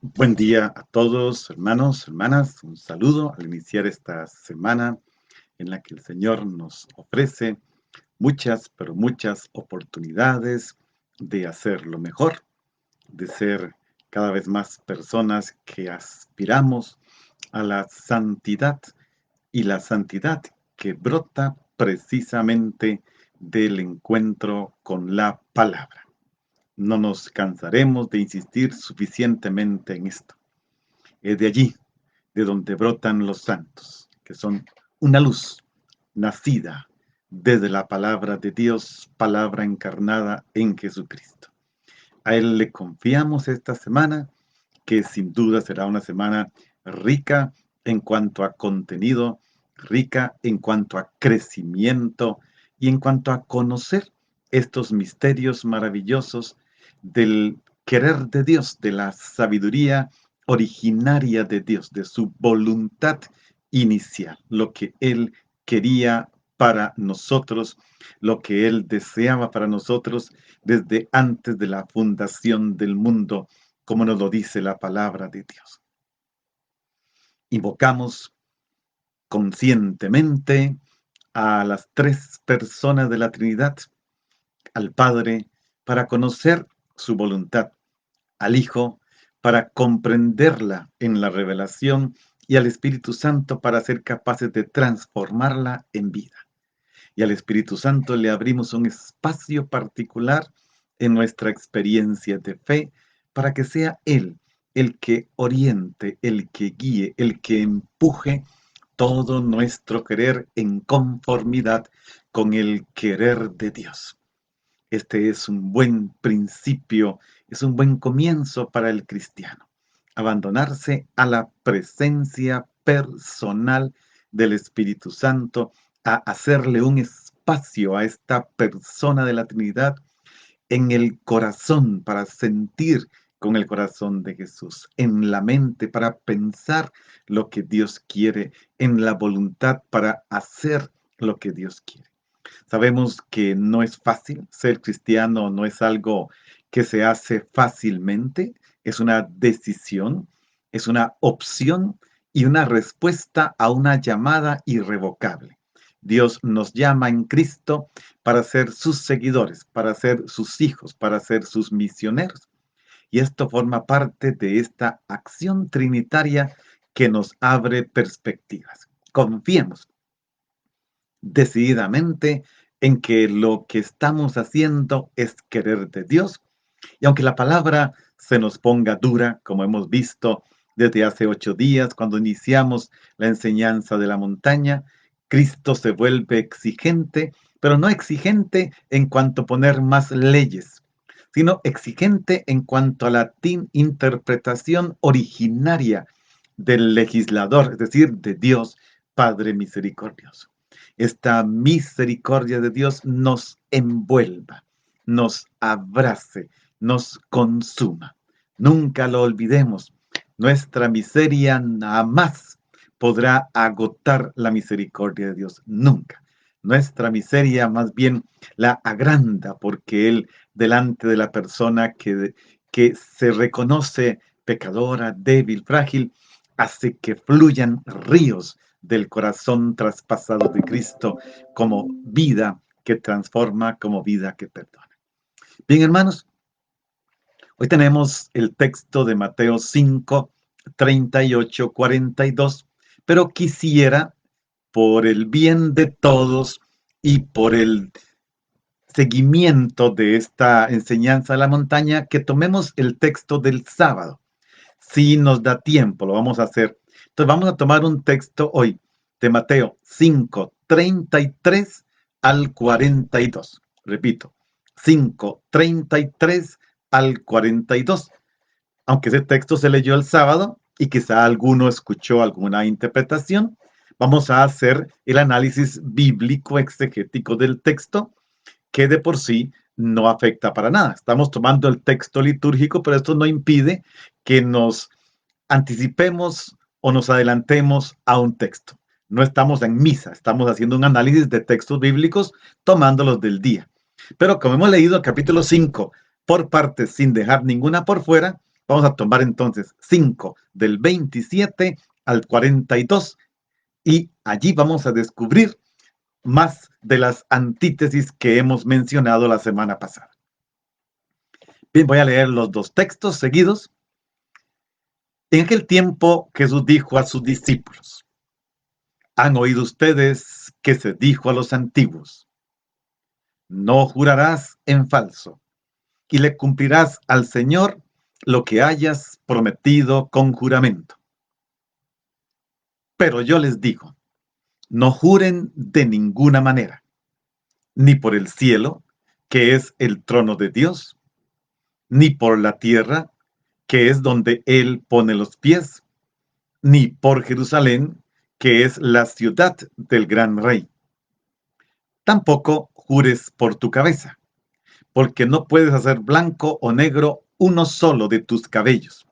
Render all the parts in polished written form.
Buen día a todos, hermanos, hermanas. Un saludo al iniciar esta semana en la que el Señor nos ofrece muchas, pero muchas oportunidades de hacer lo mejor, de ser cada vez más personas que aspiramos a la santidad y la santidad que brota precisamente del encuentro con la palabra. No nos cansaremos de insistir suficientemente en esto. Es de allí de donde brotan los santos, que son una luz nacida desde la palabra de Dios, palabra encarnada en Jesucristo. A Él le confiamos esta semana, que sin duda será una semana rica en cuanto a contenido, rica en cuanto a crecimiento y en cuanto a conocer estos misterios maravillosos del querer de Dios, de la sabiduría originaria de Dios, de su voluntad inicial, lo que Él quería para nosotros, lo que Él deseaba para nosotros desde antes de la fundación del mundo, como nos lo dice la palabra de Dios. Invocamos conscientemente a las tres personas de la Trinidad, al Padre para conocer su voluntad, al Hijo para comprenderla en la revelación y al Espíritu Santo para ser capaces de transformarla en vida. Y al Espíritu Santo le abrimos un espacio particular en nuestra experiencia de fe para que sea Él el que oriente, el que guíe, el que empuje todo nuestro querer en conformidad con el querer de Dios. Este es un buen principio, es un buen comienzo para el cristiano. Abandonarse a la presencia personal del Espíritu Santo, a hacerle un espacio a esta persona de la Trinidad en el corazón para sentir con el corazón de Jesús, en la mente para pensar lo que Dios quiere, en la voluntad para hacer lo que Dios quiere. Sabemos que no es fácil, ser cristiano no es algo que se hace fácilmente, es una decisión, es una opción y una respuesta a una llamada irrevocable. Dios nos llama en Cristo para ser sus seguidores, para ser sus hijos, para ser sus misioneros. Y esto forma parte de esta acción trinitaria que nos abre perspectivas. Confiemos decididamente en que lo que estamos haciendo es querer de Dios. Y aunque la palabra se nos ponga dura, como hemos visto desde hace 8 días, cuando iniciamos la enseñanza de la montaña, Cristo se vuelve exigente, pero no exigente en cuanto a poner más leyes, sino exigente en cuanto a la interpretación originaria del legislador, es decir, de Dios Padre misericordioso. Esta misericordia de Dios nos envuelva, nos abrace, nos consuma. Nunca lo olvidemos. Nuestra miseria jamás podrá agotar la misericordia de Dios. Nunca. Nuestra miseria más bien la agranda porque Él, delante de la persona que se reconoce pecadora, débil, frágil, hace que fluyan ríos del corazón traspasado de Cristo como vida que transforma, como vida que perdona. Bien, hermanos, hoy tenemos el texto de Mateo 5, 38, 42, pero quisiera, por el bien de todos y por el seguimiento de esta enseñanza de la montaña, que tomemos el texto del sábado. Si nos da tiempo, lo vamos a hacer. Entonces vamos a tomar un texto hoy de Mateo 5, 33 al 42. Repito, 5, 33 al 42. Aunque ese texto se leyó el sábado y quizá alguno escuchó alguna interpretación, vamos a hacer el análisis bíblico exegético del texto, que de por sí no afecta para nada. Estamos tomando el texto litúrgico, pero esto no impide que nos anticipemos o nos adelantemos a un texto. No estamos en misa, estamos haciendo un análisis de textos bíblicos tomándolos del día. Pero como hemos leído el capítulo 5 por partes sin dejar ninguna por fuera, Vamos a tomar entonces 5 del 27 al 42 y allí vamos a descubrir más de las antítesis que hemos mencionado la semana pasada. Bien, voy a leer los dos textos seguidos. En aquel tiempo Jesús dijo a sus discípulos: ¿Han oído ustedes que se dijo a los antiguos: no jurarás en falso, y le cumplirás al Señor lo que hayas prometido con juramento? Pero yo les digo, no juren de ninguna manera, ni por el cielo, que es el trono de Dios, ni por la tierra, que es donde Él pone los pies, ni por Jerusalén, que es la ciudad del gran rey. Tampoco jures por tu cabeza, porque no puedes hacer blanco o negro uno solo de tus cabellos.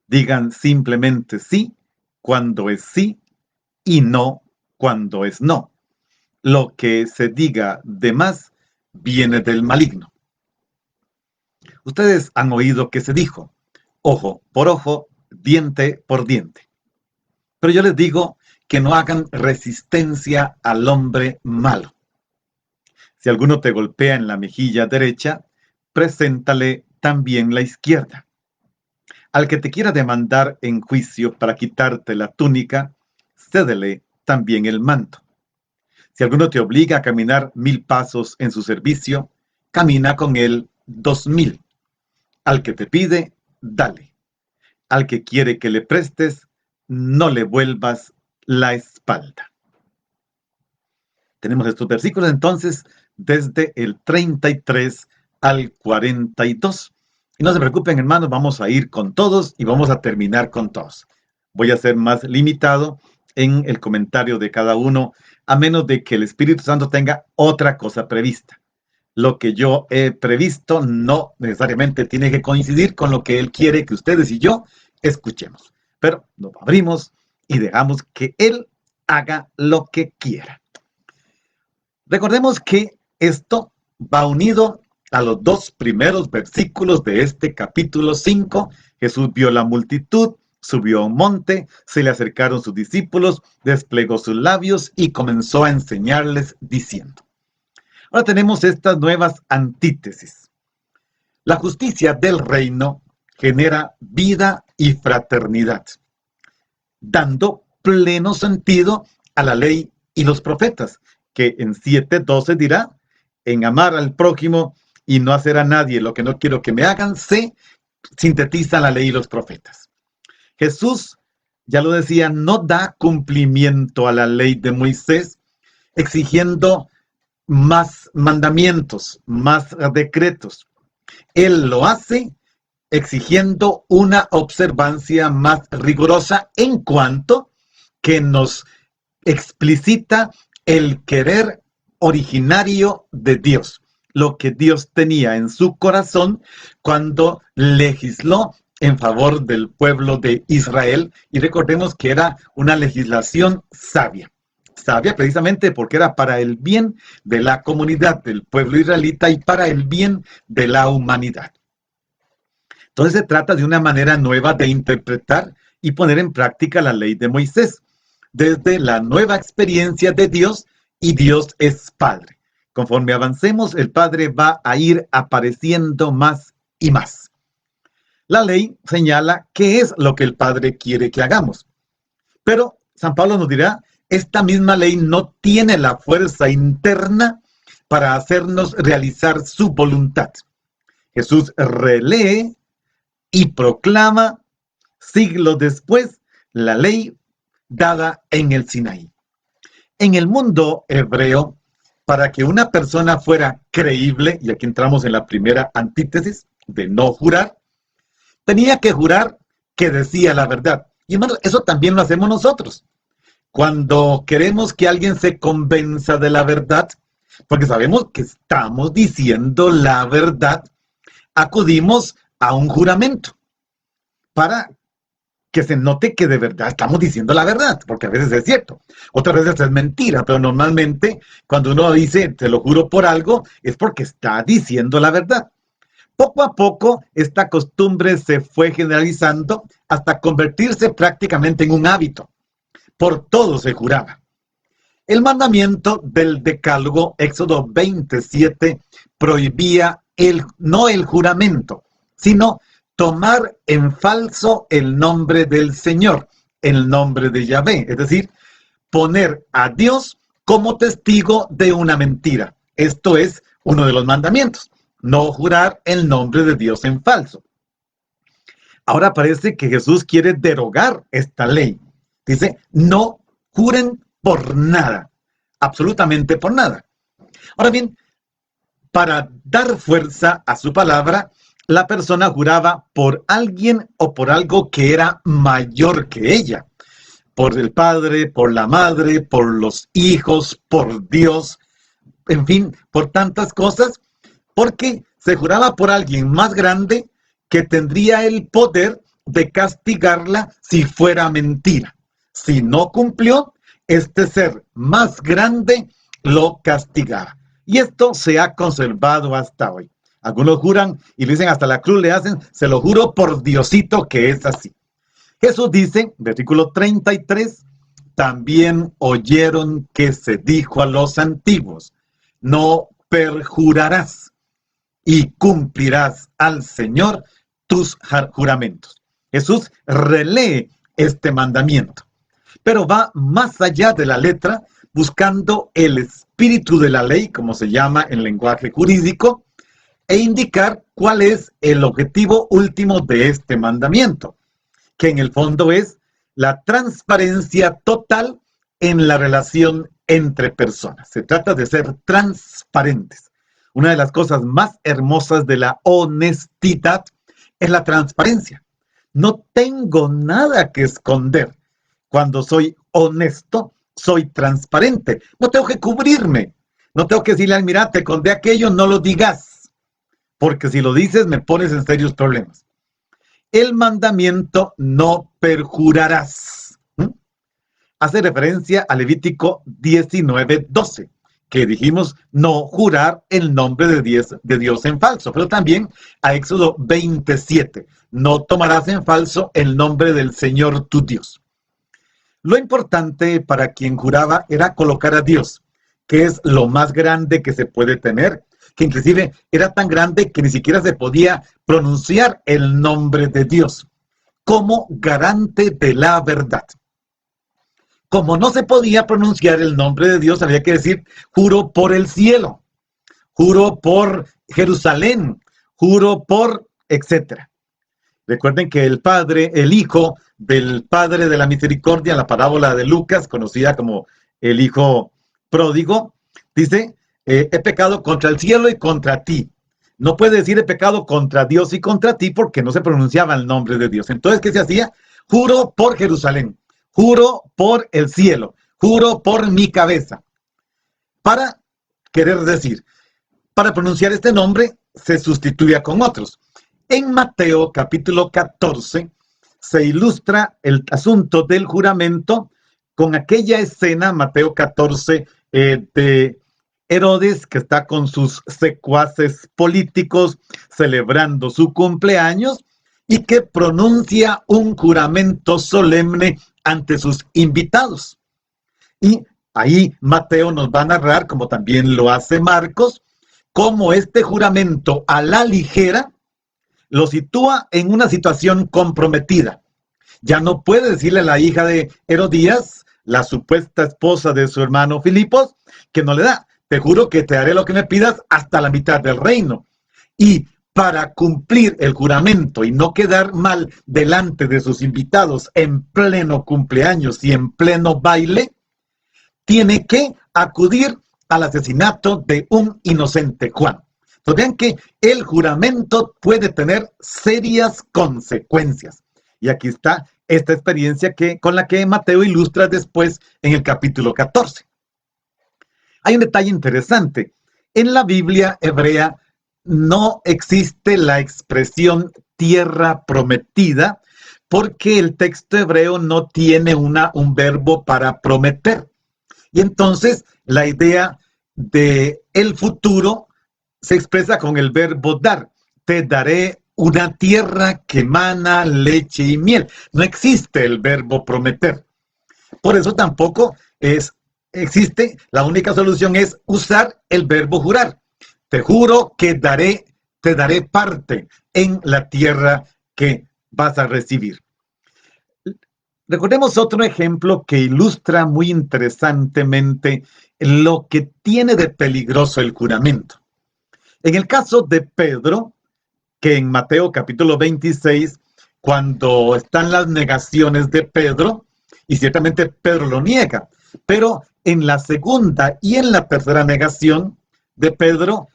Digan simplemente sí cuando es sí y no cuando es no. Lo que se diga de más viene del maligno. Ustedes han oído que se dijo: ojo por ojo, diente por diente. Pero yo les digo que no hagan resistencia al hombre malo. Si alguno te golpea en la mejilla derecha, preséntale también la izquierda. Al que te quiera demandar en juicio para quitarte la túnica, cédele también el manto. Si alguno te obliga a caminar 1000 pasos en su servicio, camina con él 2000. Al que te pide, dale. Al que quiere que le prestes, no le vuelvas la espalda. Tenemos estos versículos entonces desde el 33 al 42. Y no se preocupen, hermanos, vamos a ir con todos y vamos a terminar con todos. Voy a ser más limitado en el comentario de cada uno, a menos de que el Espíritu Santo tenga otra cosa prevista. Lo que yo he previsto no necesariamente tiene que coincidir con lo que Él quiere que ustedes y yo escuchemos. Pero nos abrimos y dejamos que Él haga lo que quiera. Recordemos que esto va unido a los 2 primeros versículos de este capítulo 5. Jesús vio la multitud, subió a un monte, se le acercaron sus discípulos, desplegó sus labios y comenzó a enseñarles diciendo. Ahora tenemos estas nuevas antítesis. La justicia del reino genera vida y fraternidad, dando pleno sentido a la ley y los profetas, que en 7:12 dirá: en amar al prójimo y no hacer a nadie lo que no quiero que me hagan, se sintetiza la ley y los profetas. Jesús, ya lo decía, no da cumplimiento a la ley de Moisés, exigiendo más mandamientos, más decretos. Él lo hace exigiendo una observancia más rigurosa en cuanto que nos explicita el querer originario de Dios, lo que Dios tenía en su corazón cuando legisló en favor del pueblo de Israel. Y recordemos que era una legislación sabia. Sabia precisamente porque era para el bien de la comunidad del pueblo israelita y para el bien de la humanidad. Entonces se trata de una manera nueva de interpretar y poner en práctica la ley de Moisés, desde la nueva experiencia de Dios, y Dios es Padre. Conforme avancemos, el Padre va a ir apareciendo más y más. La ley señala qué es lo que el Padre quiere que hagamos. Pero San Pablo nos dirá: esta misma ley no tiene la fuerza interna para hacernos realizar su voluntad. Jesús relee y proclama siglos después la ley dada en el Sinaí. En el mundo hebreo, para que una persona fuera creíble, y aquí entramos en la primera antítesis de no jurar, tenía que jurar que decía la verdad. Y hermano, eso también lo hacemos nosotros. Cuando queremos que alguien se convenza de la verdad, porque sabemos que estamos diciendo la verdad, acudimos a un juramento para que se note que de verdad estamos diciendo la verdad, porque a veces es cierto, otras veces es mentira, pero normalmente cuando uno dice te lo juro por algo, es porque está diciendo la verdad. Poco a poco, esta costumbre se fue generalizando hasta convertirse prácticamente en un hábito. Por todo se juraba. El mandamiento del Decálogo, Éxodo 27, prohibía no el juramento, sino tomar en falso el nombre del Señor, el nombre de Yahvé, es decir, poner a Dios como testigo de una mentira. Esto es uno de los mandamientos, no jurar el nombre de Dios en falso. Ahora parece que Jesús quiere derogar esta ley. Dice, no juren por nada, absolutamente por nada. Ahora bien, para dar fuerza a su palabra, la persona juraba por alguien o por algo que era mayor que ella. Por el padre, por la madre, por los hijos, por Dios, en fin, por tantas cosas, porque se juraba por alguien más grande que tendría el poder de castigarla si fuera mentira. Si no cumplió, este ser más grande lo castigaba. Y esto se ha conservado hasta hoy. Algunos juran y le dicen hasta la cruz le hacen, se lo juro por Diosito que es así. Jesús dice, versículo 33, también oyeron que se dijo a los antiguos, no perjurarás y cumplirás al Señor tus juramentos. Jesús relee este mandamiento, pero va más allá de la letra, buscando el espíritu de la ley, como se llama en lenguaje jurídico, e indicar cuál es el objetivo último de este mandamiento, que en el fondo es la transparencia total en la relación entre personas. Se trata de ser transparentes. Una de las cosas más hermosas de la honestidad es la transparencia. No tengo nada que esconder. Cuando soy honesto, soy transparente. No tengo que cubrirme. No tengo que decirle, mira, te conté aquello, no lo digas. Porque si lo dices, me pones en serios problemas. El mandamiento no perjurarás hace referencia a Levítico 19:12, que dijimos no jurar el nombre de Dios en falso, pero también a Éxodo 27, no tomarás en falso el nombre del Señor tu Dios. Lo importante para quien juraba era colocar a Dios, que es lo más grande que se puede tener, que inclusive era tan grande que ni siquiera se podía pronunciar el nombre de Dios, como garante de la verdad. Como no se podía pronunciar el nombre de Dios, había que decir, juro por el cielo, juro por Jerusalén, juro por, etcétera. Recuerden que el hijo del Padre de la Misericordia, la parábola de Lucas, conocida como el hijo pródigo, dice, he pecado contra el cielo y contra ti. No puede decir he pecado contra Dios y contra ti porque no se pronunciaba el nombre de Dios. Entonces, ¿qué se hacía? Juro por Jerusalén, juro por el cielo, juro por mi cabeza. Para querer decir, para pronunciar este nombre se sustituía con otros. En Mateo capítulo 14 se ilustra el asunto del juramento con aquella escena, Mateo 14, de Herodes, que está con sus secuaces políticos celebrando su cumpleaños y que pronuncia un juramento solemne ante sus invitados. Y ahí Mateo nos va a narrar, como también lo hace Marcos, cómo este juramento a la ligera lo sitúa en una situación comprometida. Ya no puede decirle a la hija de Herodías, la supuesta esposa de su hermano Filipos, que no le da. Te juro que te haré lo que me pidas hasta la mitad del reino. Y para cumplir el juramento y no quedar mal delante de sus invitados en pleno cumpleaños y en pleno baile, tiene que acudir al asesinato de un inocente Juan. Entonces vean que el juramento puede tener serias consecuencias. Y aquí está esta experiencia con la que Mateo ilustra después en el capítulo 14. Hay un detalle interesante. En la Biblia hebrea no existe la expresión tierra prometida porque el texto hebreo no tiene un verbo para prometer. Y entonces la idea de el futuro se expresa con el verbo dar. te daré una tierra que emana leche y miel. No existe el verbo prometer. Por eso tampoco existe, la única solución es usar el verbo jurar. Te juro que te daré parte en la tierra que vas a recibir. Recordemos otro ejemplo que ilustra muy interesantemente lo que tiene de peligroso el juramento. En el caso de Pedro, que en Mateo capítulo 26, cuando están las negaciones de Pedro, y ciertamente Pedro lo niega, pero en la segunda y en la tercera negación de Pedro,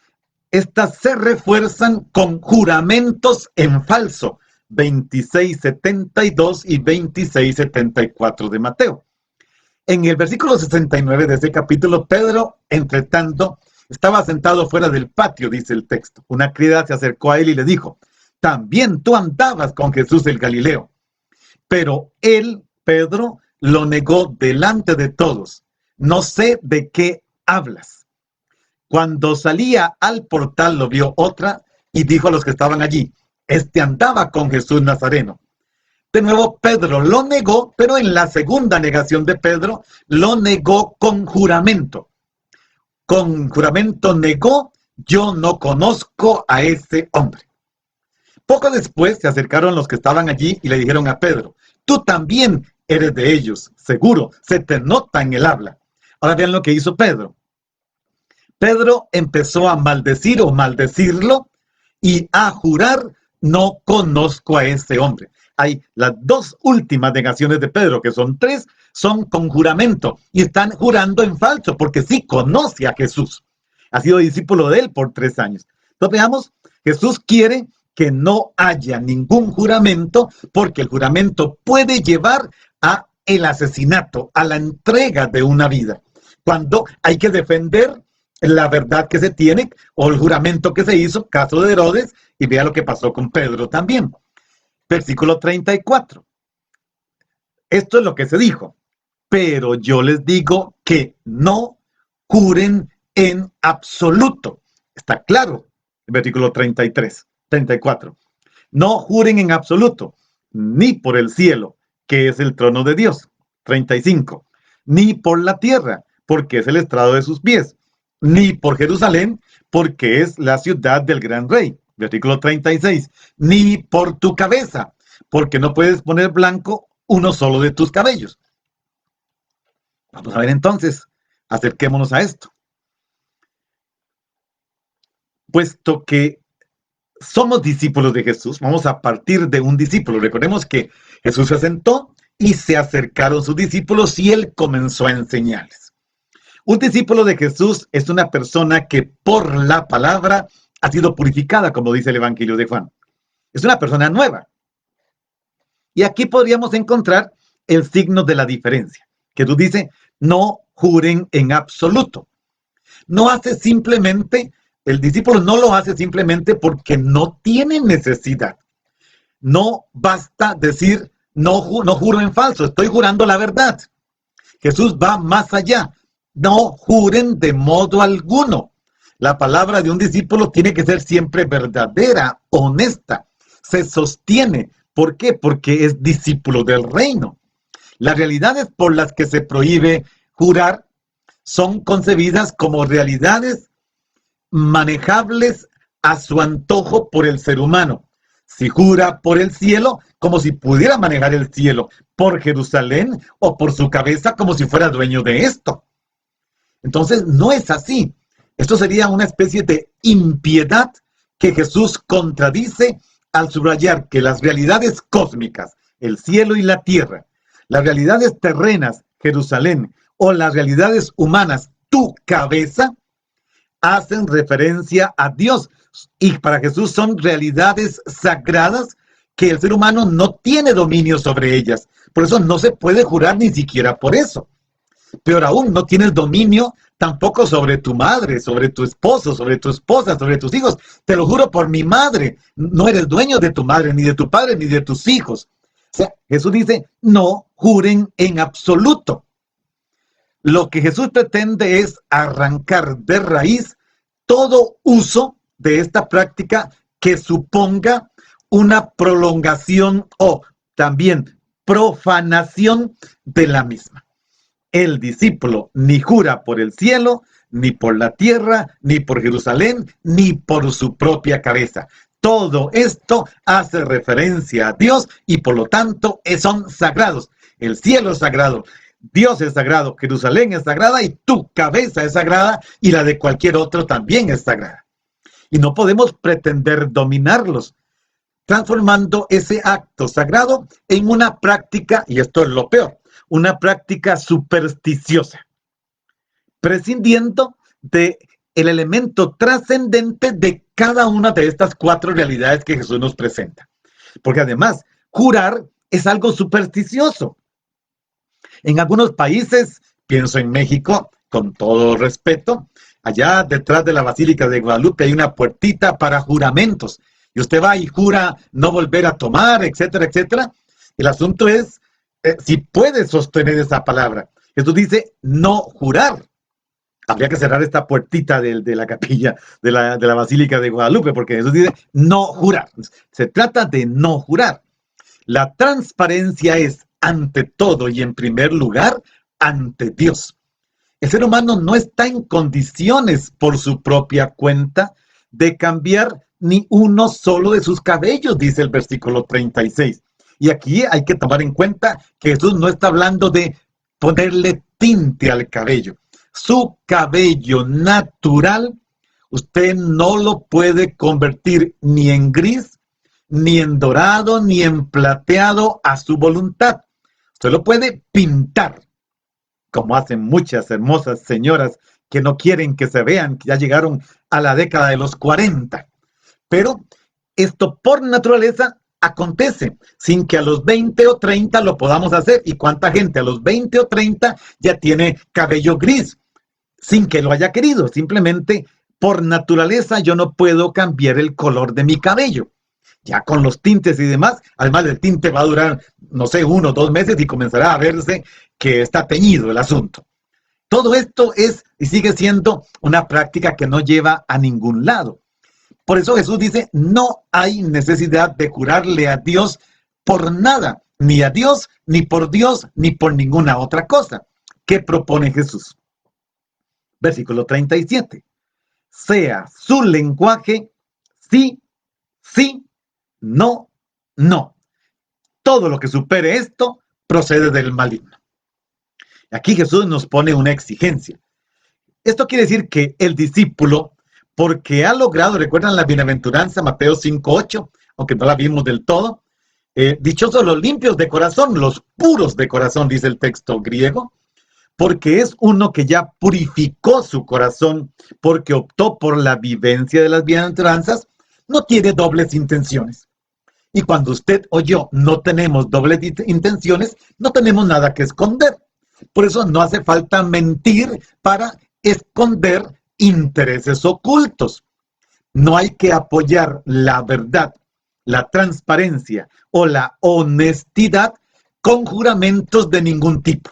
estas se refuerzan con juramentos en falso, 26:72 y 26:74 de Mateo. En el versículo 69 de ese capítulo, Pedro, entre tanto, estaba sentado fuera del patio, dice el texto. Una criada se acercó a él y le dijo: también tú andabas con Jesús el Galileo. Pero él, Pedro, lo negó delante de todos. No sé de qué hablas. Cuando salía al portal lo vio otra y dijo a los que estaban allí: este andaba con Jesús Nazareno. De nuevo Pedro lo negó, pero en la segunda negación de Pedro lo negó con juramento. Con juramento negó: yo no conozco a ese hombre. Poco después se acercaron los que estaban allí y le dijeron a Pedro: tú también eres de ellos, seguro, se te nota en el habla. Ahora vean lo que hizo Pedro. Pedro empezó a maldecir o maldecirlo y a jurar: no conozco a ese hombre. Hay las dos últimas negaciones de Pedro, que son tres, son con juramento y están jurando en falso porque sí conoce a Jesús. Ha sido discípulo de él por 3 años. Entonces veamos, Jesús quiere que no haya ningún juramento porque el juramento puede llevar a el asesinato, a la entrega de una vida. Cuando hay que defender la verdad que se tiene o el juramento que se hizo, caso de Herodes, y vea lo que pasó con Pedro también. Versículo 34. Esto es lo que se dijo: pero yo les digo que no juren en absoluto. Está claro, el versículo 34. No juren en absoluto, ni por el cielo, que es el trono de Dios. 35. Ni por la tierra, porque es el estrado de sus pies. Ni por Jerusalén, porque es la ciudad del gran rey. Versículo 36. Ni por tu cabeza, porque no puedes poner blanco uno solo de tus cabellos. Vamos a ver entonces, acerquémonos a esto. Puesto que somos discípulos de Jesús, vamos a partir de un discípulo. Recordemos que Jesús se sentó y se acercaron sus discípulos y él comenzó a enseñarles. Un discípulo de Jesús es una persona que por la palabra ha sido purificada, como dice el Evangelio de Juan. Es una persona nueva. Y aquí podríamos encontrar el signo de la diferencia. Jesús dice: no juren en absoluto. No hace simplemente, el discípulo no lo hace simplemente porque no tiene necesidad. No basta decir: no juro en falso, estoy jurando la verdad. Jesús va más allá. No juren de modo alguno. La palabra de un discípulo tiene que ser siempre verdadera, honesta. Se sostiene. ¿Por qué? Porque es discípulo del reino. Las realidades por las que se prohíbe jurar son concebidas como realidades manejables a su antojo por el ser humano. Si jura por el cielo, como si pudiera manejar el cielo, por Jerusalén o por su cabeza, como si fuera dueño de esto. Entonces, no es así. Esto sería una especie de impiedad que Jesús contradice al subrayar que las realidades cósmicas, el cielo y la tierra, las realidades terrenas, Jerusalén, o las realidades humanas, tu cabeza, hacen referencia a Dios. Y para Jesús son realidades sagradas que el ser humano no tiene dominio sobre ellas. Por eso no se puede jurar ni siquiera por eso. Peor aún, no tienes dominio tampoco sobre tu madre, sobre tu esposo, sobre tu esposa, sobre tus hijos. Te lo juro por mi madre. No eres dueño de tu madre, ni de tu padre, ni de tus hijos. O sea, Jesús dice: no juren en absoluto. Lo que Jesús pretende es arrancar de raíz todo uso de esta práctica que suponga una prolongación o también profanación de la misma. El discípulo ni jura por el cielo, ni por la tierra, ni por Jerusalén, ni por su propia cabeza. Todo esto hace referencia a Dios y por lo tanto son sagrados. El cielo es sagrado, Dios es sagrado, Jerusalén es sagrada y tu cabeza es sagrada y la de cualquier otro también es sagrada. Y no podemos pretender dominarlos, transformando ese acto sagrado en una práctica, y esto es lo peor, una práctica supersticiosa, prescindiendo del elemento trascendente de cada una de estas 4 realidades que Jesús nos presenta. Porque además, jurar es algo supersticioso. En algunos países, pienso en México, con todo respeto, allá detrás de la Basílica de Guadalupe hay una puertita para juramentos. Y usted va y jura no volver a tomar, etcétera, etcétera. El asunto es si puede sostener esa palabra. Jesús dice no jurar. Habría que cerrar esta puertita de la capilla de la Basílica de Guadalupe, porque Jesús dice no jurar. Se trata de no jurar. La transparencia es ante todo y en primer lugar ante Dios. El ser humano no está en condiciones por su propia cuenta de cambiar ni uno solo de sus cabellos, dice el versículo 36. Y aquí hay que tomar en cuenta que Jesús no está hablando de ponerle tinte al cabello. Su cabello natural, usted no lo puede convertir ni en gris, ni en dorado, ni en plateado a su voluntad. Usted lo puede pintar, como hacen muchas hermosas señoras que no quieren que se vean, que ya llegaron a la década de los 40. Pero esto por naturaleza acontece sin que a los 20 o 30 lo podamos hacer. ¿Y cuánta gente a los 20 o 30 ya tiene cabello gris? Sin que lo haya querido. Simplemente por naturaleza yo no puedo cambiar el color de mi cabello. Ya con los tintes y demás, además el tinte va a durar, no sé, 1 o 2 meses y comenzará a verse que está teñido el asunto. Todo esto es y sigue siendo una práctica que no lleva a ningún lado. Por eso Jesús dice, no hay necesidad de jurarle a Dios por nada, ni a Dios, ni por Dios, ni por ninguna otra cosa. ¿Qué propone Jesús? Versículo 37. Sea su lenguaje sí, sí, no, no. Todo lo que supere esto procede del maligno. Aquí Jesús nos pone una exigencia. Esto quiere decir que el discípulo, porque ha logrado, recuerdan la bienaventuranza, Mateo 5:8, aunque no la vimos del todo, dichosos los limpios de corazón, los puros de corazón, dice el texto griego, porque es uno que ya purificó su corazón, porque optó por la vivencia de las bienaventuranzas, no tiene dobles intenciones. Y cuando usted o yo no tenemos dobles intenciones, no tenemos nada que esconder. Por eso no hace falta mentir para esconder intereses ocultos. No hay que apoyar la verdad, la transparencia o la honestidad con juramentos de ningún tipo.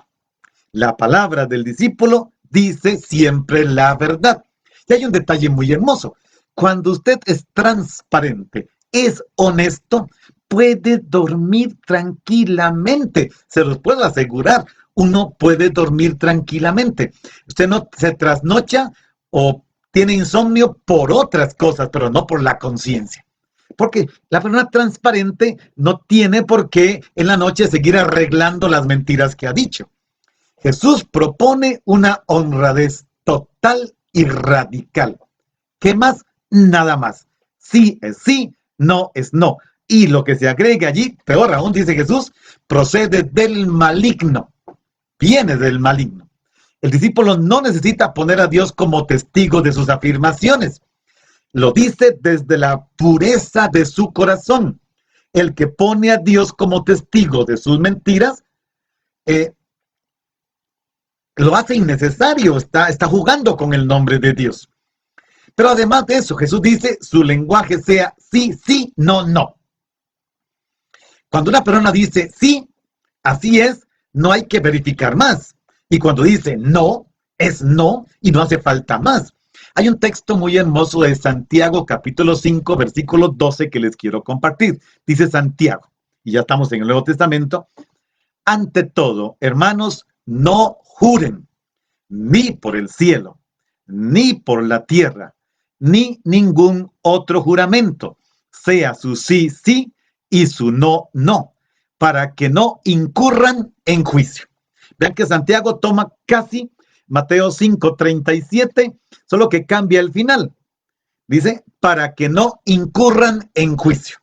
La palabra del discípulo dice siempre la verdad. Y hay un detalle muy hermoso. Cuando usted es transparente, es honesto, puede dormir tranquilamente. Se los puedo asegurar. Uno puede dormir tranquilamente. Usted no se trasnocha o tiene insomnio por otras cosas, pero no por la conciencia. Porque la persona transparente no tiene por qué en la noche seguir arreglando las mentiras que ha dicho. Jesús propone una honradez total y radical. ¿Qué más? Nada más. Sí es sí, no es no. Y lo que se agrega allí, peor aún, dice Jesús, procede del maligno. Viene del maligno. El discípulo no necesita poner a Dios como testigo de sus afirmaciones. Lo dice desde la pureza de su corazón. El que pone a Dios como testigo de sus mentiras, lo hace innecesario, está jugando con el nombre de Dios. Pero además de eso, Jesús dice, su lenguaje sea sí, sí, no, no. Cuando una persona dice sí, así es, no hay que verificar más. Y cuando dice no, es no y no hace falta más. Hay un texto muy hermoso de Santiago, capítulo 5, versículo 12, que les quiero compartir. Dice Santiago, y ya estamos en el Nuevo Testamento: ante todo, hermanos, no juren, ni por el cielo, ni por la tierra, ni ningún otro juramento, sea su sí, sí, y su no, no, para que no incurran en juicio. Vean que Santiago toma casi Mateo 5:37, solo que cambia el final. Dice, para que no incurran en juicio.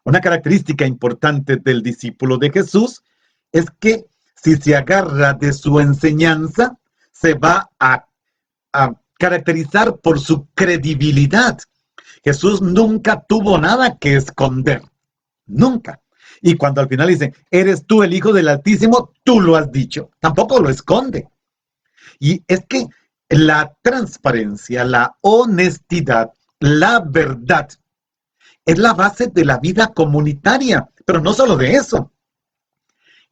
Una característica importante del discípulo de Jesús es que si se agarra de su enseñanza, se va a caracterizar por su credibilidad. Jesús nunca tuvo nada que esconder. Nunca. Y cuando al final dice, eres tú el Hijo del Altísimo, tú lo has dicho. Tampoco lo esconde. Y es que la transparencia, la honestidad, la verdad es la base de la vida comunitaria, pero no solo de eso.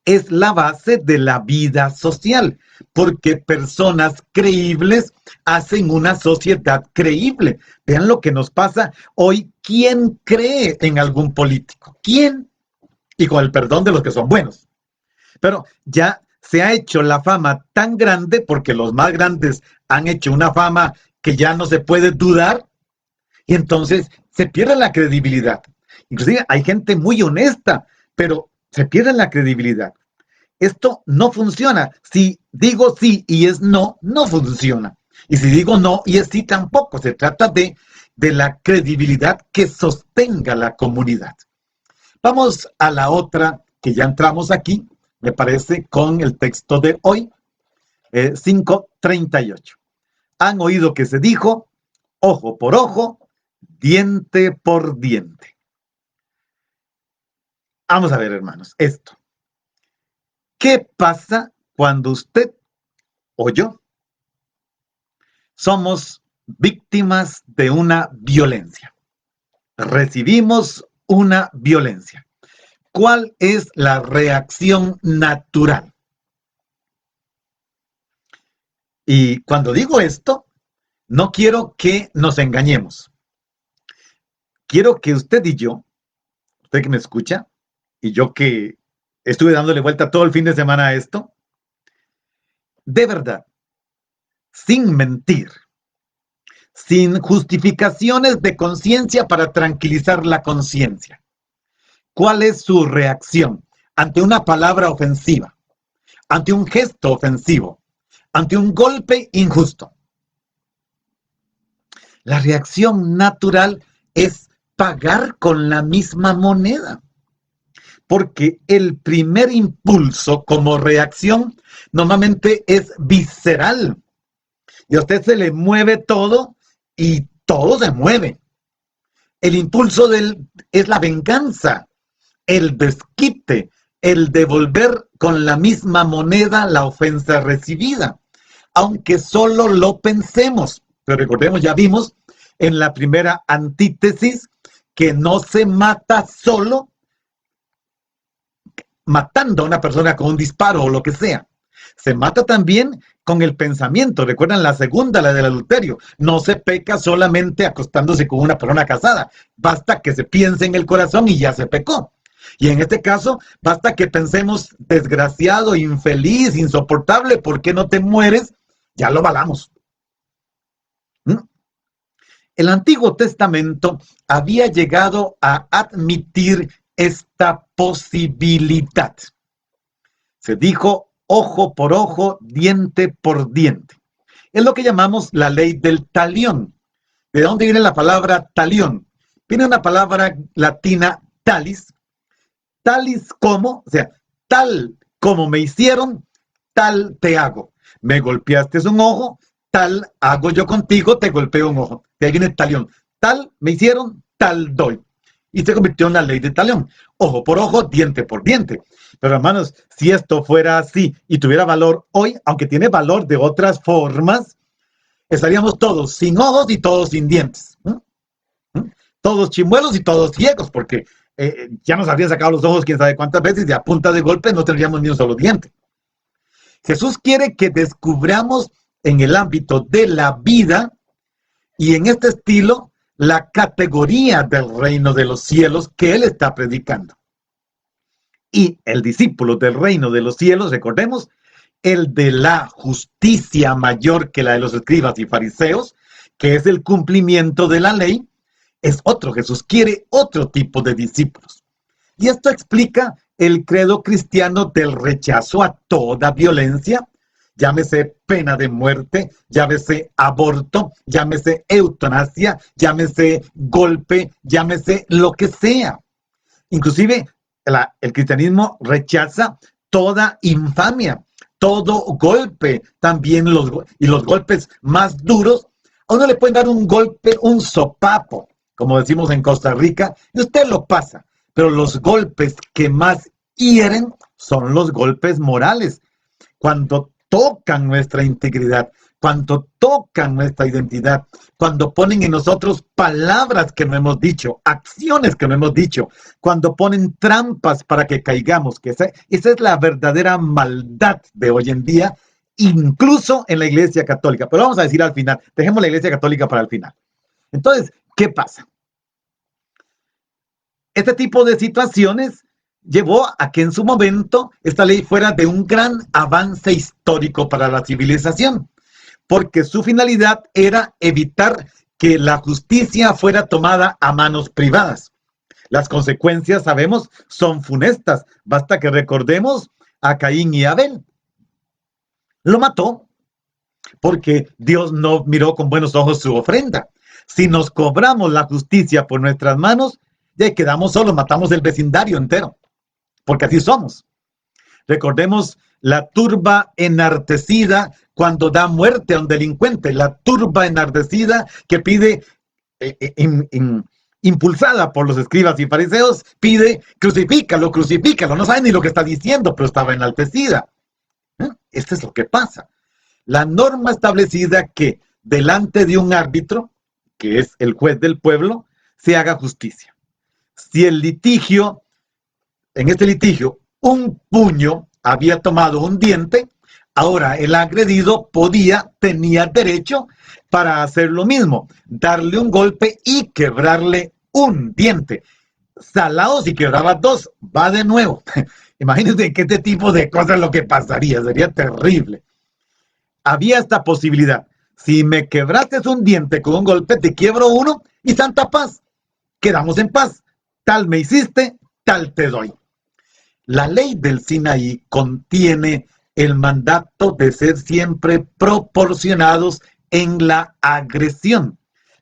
Es la base de la vida social, porque personas creíbles hacen una sociedad creíble. Vean lo que nos pasa hoy. ¿Quién cree en algún político? ¿Quién? Y con el perdón de los que son buenos. Pero ya se ha hecho la fama tan grande, porque los más grandes han hecho una fama que ya no se puede dudar, y entonces se pierde la credibilidad. Inclusive hay gente muy honesta, pero se pierde la credibilidad. Esto no funciona. Si digo sí y es no, no funciona. Y si digo no y es sí, tampoco. Se trata de la credibilidad que sostenga la comunidad. Vamos a la otra, que ya entramos aquí, me parece, con el texto de hoy, 5:38. Han oído que se dijo, ojo por ojo, diente por diente. Vamos a ver, hermanos, esto. ¿Qué pasa cuando usted o yo somos víctimas de una violencia? Recibimos una violencia. ¿Cuál es la reacción natural? Y cuando digo esto, no quiero que nos engañemos. Quiero que usted y yo, usted que me escucha, y yo que estuve dándole vuelta todo el fin de semana a esto, de verdad, sin mentir, sin justificaciones de conciencia para tranquilizar la conciencia. ¿Cuál es su reacción ante una palabra ofensiva, ante un gesto ofensivo, ante un golpe injusto? La reacción natural es pagar con la misma moneda, porque el primer impulso como reacción normalmente es visceral. Y a usted se le mueve todo y todo se mueve. El impulso es la venganza, el desquite, el devolver con la misma moneda la ofensa recibida, aunque solo lo pensemos. Pero recordemos, ya vimos en la primera antítesis que no se mata solo matando a una persona con un disparo o lo que sea. Se mata también con el pensamiento. Recuerdan la segunda, la del adulterio. No se peca solamente acostándose con una persona casada. Basta que se piense en el corazón y ya se pecó. Y en este caso, basta que pensemos desgraciado, infeliz, insoportable, ¿por qué no te mueres? Ya lo valamos. El Antiguo Testamento había llegado a admitir esta posibilidad. Se dijo ojo por ojo, diente por diente. Es lo que llamamos la ley del talión. ¿De dónde viene la palabra talión? Viene una palabra latina talis. Talis como, o sea, tal como me hicieron, tal te hago. Me golpeaste un ojo, tal hago yo contigo, te golpeo un ojo. De ahí viene talión. Tal me hicieron, tal doy. Y se convirtió en la ley de talión. Ojo por ojo, diente por diente. Pero hermanos, si esto fuera así y tuviera valor hoy, aunque tiene valor de otras formas, estaríamos todos sin ojos y todos sin dientes. Todos chimuelos y todos ciegos, porque ya nos habrían sacado los ojos quién sabe cuántas veces y a punta de golpe no tendríamos ni un solo diente. Jesús quiere que descubramos en el ámbito de la vida y en este estilo la categoría del reino de los cielos que él está predicando. Y el discípulo del reino de los cielos, recordemos, el de la justicia mayor que la de los escribas y fariseos, que es el cumplimiento de la ley, es otro. Jesús quiere otro tipo de discípulos. Y esto explica el credo cristiano del rechazo a toda violencia, llámese pena de muerte, llámese aborto, llámese eutanasia, llámese golpe, llámese lo que sea. Inclusive el cristianismo rechaza toda infamia, todo golpe, también los golpes más duros. A uno le pueden dar un golpe, un sopapo, como decimos en Costa Rica, y usted lo pasa. Pero los golpes que más hieren son los golpes morales. Cuando tocan nuestra integridad, cuando tocan nuestra identidad, cuando ponen en nosotros palabras que no hemos dicho, acciones que no hemos dicho, cuando ponen trampas para que caigamos, que esa es la verdadera maldad de hoy en día, incluso en la Iglesia Católica. Pero vamos a decir al final, dejemos la Iglesia Católica para el final. Entonces, ¿qué pasa? Este tipo de situaciones llevó a que en su momento esta ley fuera de un gran avance histórico para la civilización, porque su finalidad era evitar que la justicia fuera tomada a manos privadas. Las consecuencias, sabemos, son funestas. Basta que recordemos a Caín y Abel. Lo mató porque Dios no miró con buenos ojos su ofrenda. Si nos cobramos la justicia por nuestras manos, ya quedamos solos, matamos el vecindario entero, porque así somos. Recordemos la turba enardecida cuando da muerte a un delincuente, la turba enardecida que pide, impulsada por los escribas y fariseos, pide crucifícalo, crucifícalo, no sabe ni lo que está diciendo, pero estaba enaltecida. Esto es lo que pasa. La norma establecida que delante de un árbitro, que es el juez del pueblo, se haga justicia. Si el litigio, en este litigio, un puño había tomado un diente, ahora el agredido tenía derecho para hacer lo mismo, darle un golpe y quebrarle un diente. Salado, si quebraba dos, va de nuevo. Imagínense que este tipo de cosas lo que pasaría, sería terrible. Había esta posibilidad. Si me quebraste un diente con un golpe, te quiebro uno y santa paz. Quedamos en paz. Tal me hiciste, tal te doy. La ley del Sinaí contiene el mandato de ser siempre proporcionados en la agresión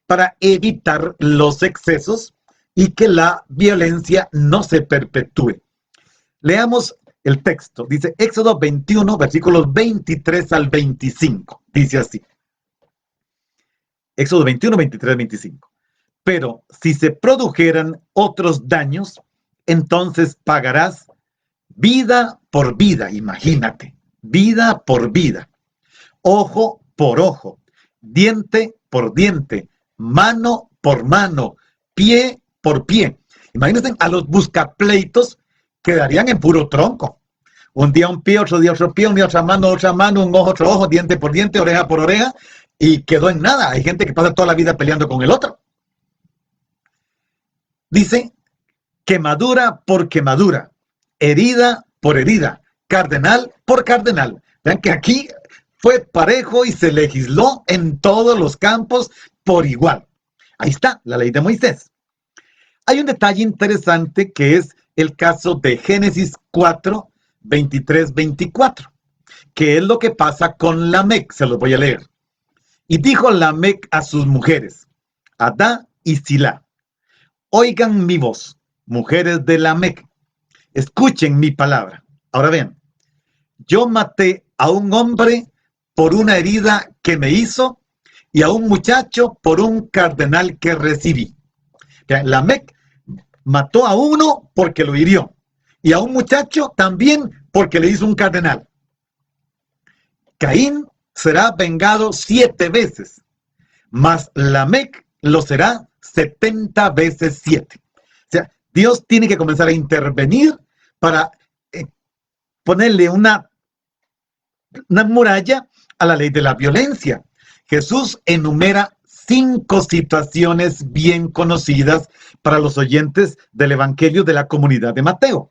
para evitar los excesos y que la violencia no se perpetúe. Leamos el texto. Dice Éxodo 21, versículos 23 al 25. Dice así. Éxodo 21, 23, 25. Pero si se produjeran otros daños, entonces pagarás vida por vida, imagínate, vida por vida, ojo por ojo, diente por diente, mano por mano, pie por pie. Imagínense a los buscapleitos quedarían en puro tronco. Un día un pie, otro día otro pie, un día otra mano, un ojo, otro ojo, diente por diente, oreja por oreja, y quedó en nada. Hay gente que pasa toda la vida peleando con el otro. Dice, quemadura por quemadura, herida por herida, cardenal por cardenal. Vean que aquí fue parejo y se legisló en todos los campos por igual. Ahí está la ley de Moisés. Hay un detalle interesante que es el caso de Génesis 4, 23, 24, que es lo que pasa con Lamec. Se los voy a leer. Y dijo Lamec a sus mujeres, Adá y Silá, oigan mi voz, mujeres de Lamec, escuchen mi palabra. Ahora vean, yo maté a un hombre por una herida que me hizo y a un muchacho por un cardenal que recibí. Lamec mató a uno porque lo hirió y a un muchacho también porque le hizo un cardenal. Caín será vengado 7 veces, mas Lamec lo será 70 veces 7. O sea, Dios tiene que comenzar a intervenir para ponerle una muralla a la ley de la violencia. Jesús enumera 5 situaciones bien conocidas para los oyentes del Evangelio de la comunidad de Mateo,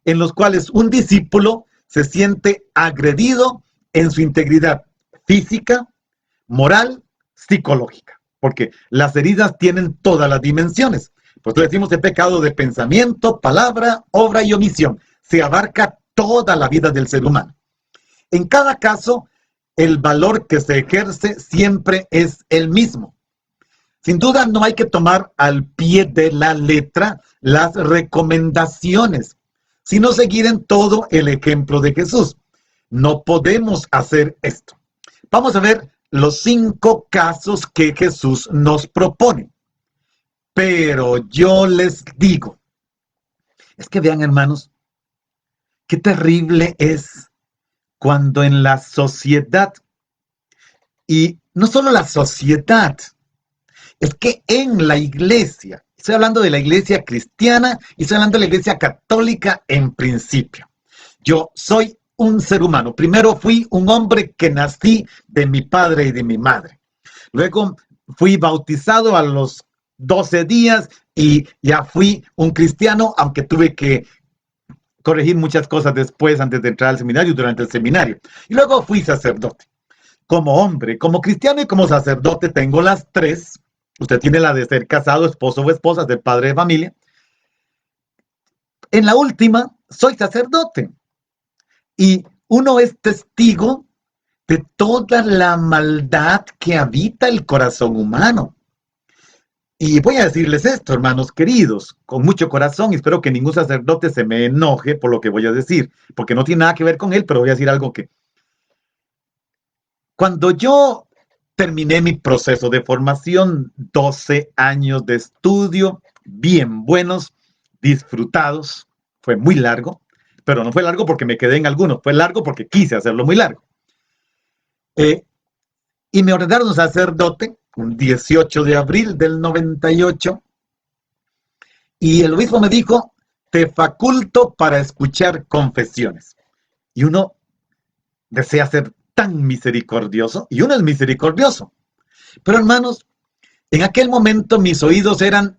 en los cuales un discípulo se siente agredido en su integridad física, moral, psicológica, porque las heridas tienen todas las dimensiones. Por eso decimos el pecado de pensamiento, palabra, obra y omisión. Se abarca toda la vida del ser humano. En cada caso, el valor que se ejerce siempre es el mismo. Sin duda, no hay que tomar al pie de la letra las recomendaciones, sino seguir en todo el ejemplo de Jesús. No podemos hacer esto. Vamos a ver los 5 casos que Jesús nos propone. Pero yo les digo, es que vean, hermanos, qué terrible es cuando en la sociedad, y no solo la sociedad, es que en la iglesia, estoy hablando de la iglesia cristiana y estoy hablando de la iglesia católica en principio. Yo soy un ser humano. Primero fui un hombre que nací de mi padre y de mi madre. Luego fui bautizado a los 12 días y ya fui un cristiano, aunque tuve que corregir muchas cosas después, antes de entrar al seminario, durante el seminario. Y luego fui sacerdote. Como hombre, como cristiano y como sacerdote tengo las 3. Usted tiene la de ser casado, esposo o esposa, ser padre de familia. En la última, soy sacerdote. Y uno es testigo de toda la maldad que habita el corazón humano. Y voy a decirles esto, hermanos queridos, con mucho corazón, y espero que ningún sacerdote se me enoje por lo que voy a decir, porque no tiene nada que ver con él, pero voy a decir algo que... Cuando yo terminé mi proceso de formación, 12 años de estudio, bien buenos, disfrutados, fue muy largo, pero no fue largo porque me quedé en algunos, fue largo porque quise hacerlo muy largo. Y me ordenaron sacerdote un 18 de abril del 98, y el obispo me dijo, te faculto para escuchar confesiones. Y uno desea ser tan misericordioso, y uno es misericordioso. Pero hermanos, en aquel momento mis oídos eran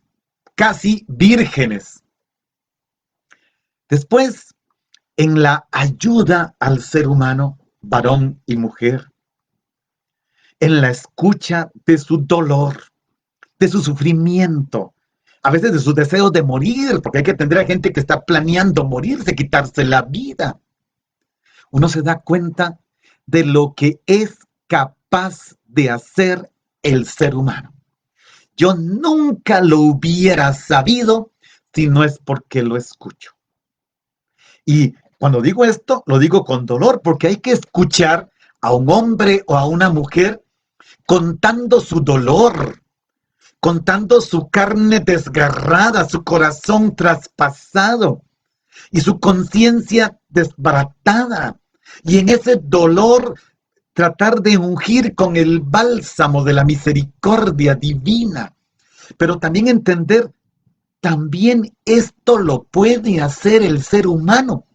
casi vírgenes. Después, en la ayuda al ser humano, varón y mujer, en la escucha de su dolor, de su sufrimiento, a veces de sus deseos de morir, porque hay que entender a gente que está planeando morirse, quitarse la vida. Uno se da cuenta de lo que es capaz de hacer el ser humano. Yo nunca lo hubiera sabido si no es porque lo escucho. Y cuando digo esto, lo digo con dolor, porque hay que escuchar a un hombre o a una mujer contando su dolor, contando su carne desgarrada, su corazón traspasado y su conciencia desbaratada. Y en ese dolor tratar de ungir con el bálsamo de la misericordia divina. Pero también entender, también esto lo puede hacer el ser humano.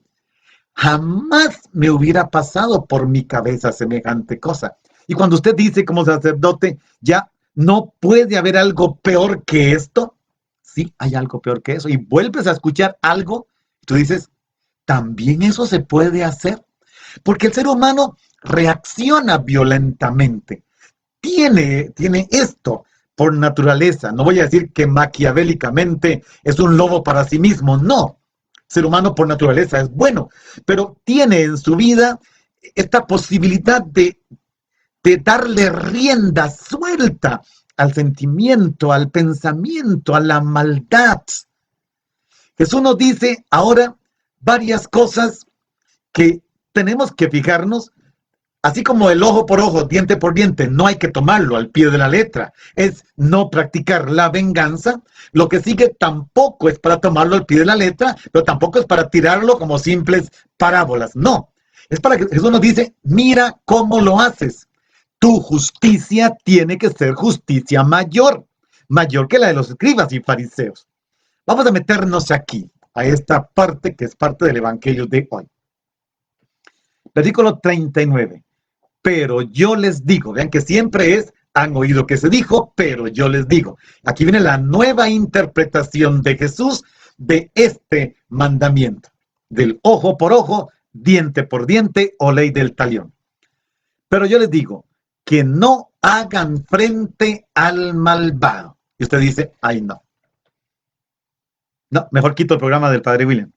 Jamás me hubiera pasado por mi cabeza semejante cosa. Y cuando usted dice como sacerdote, ya no puede haber algo peor que esto, sí, hay algo peor que eso. Y vuelves a escuchar algo, tú dices, también eso se puede hacer. Porque el ser humano reacciona violentamente. Tiene esto por naturaleza. No voy a decir que maquiavélicamente es un lobo para sí mismo, no. El ser humano por naturaleza es bueno, pero tiene en su vida esta posibilidad de darle rienda suelta al sentimiento, al pensamiento, a la maldad. Jesús nos dice ahora varias cosas que tenemos que fijarnos, así como el ojo por ojo, diente por diente, no hay que tomarlo al pie de la letra, es no practicar la venganza. Lo que sigue tampoco es para tomarlo al pie de la letra, pero tampoco es para tirarlo como simples parábolas, no. Es para que Jesús nos dice, mira cómo lo haces. Tu justicia tiene que ser justicia mayor, mayor que la de los escribas y fariseos. Vamos a meternos aquí, a esta parte que es parte del Evangelio de hoy. Versículo 39. Pero yo les digo, vean que siempre es han oído que se dijo, pero yo les digo. Aquí viene la nueva interpretación de Jesús de este mandamiento, del ojo por ojo, diente por diente o ley del talión. Pero yo les digo, que no hagan frente al malvado. Y usted dice, ay no. No, mejor quito el programa del Padre William.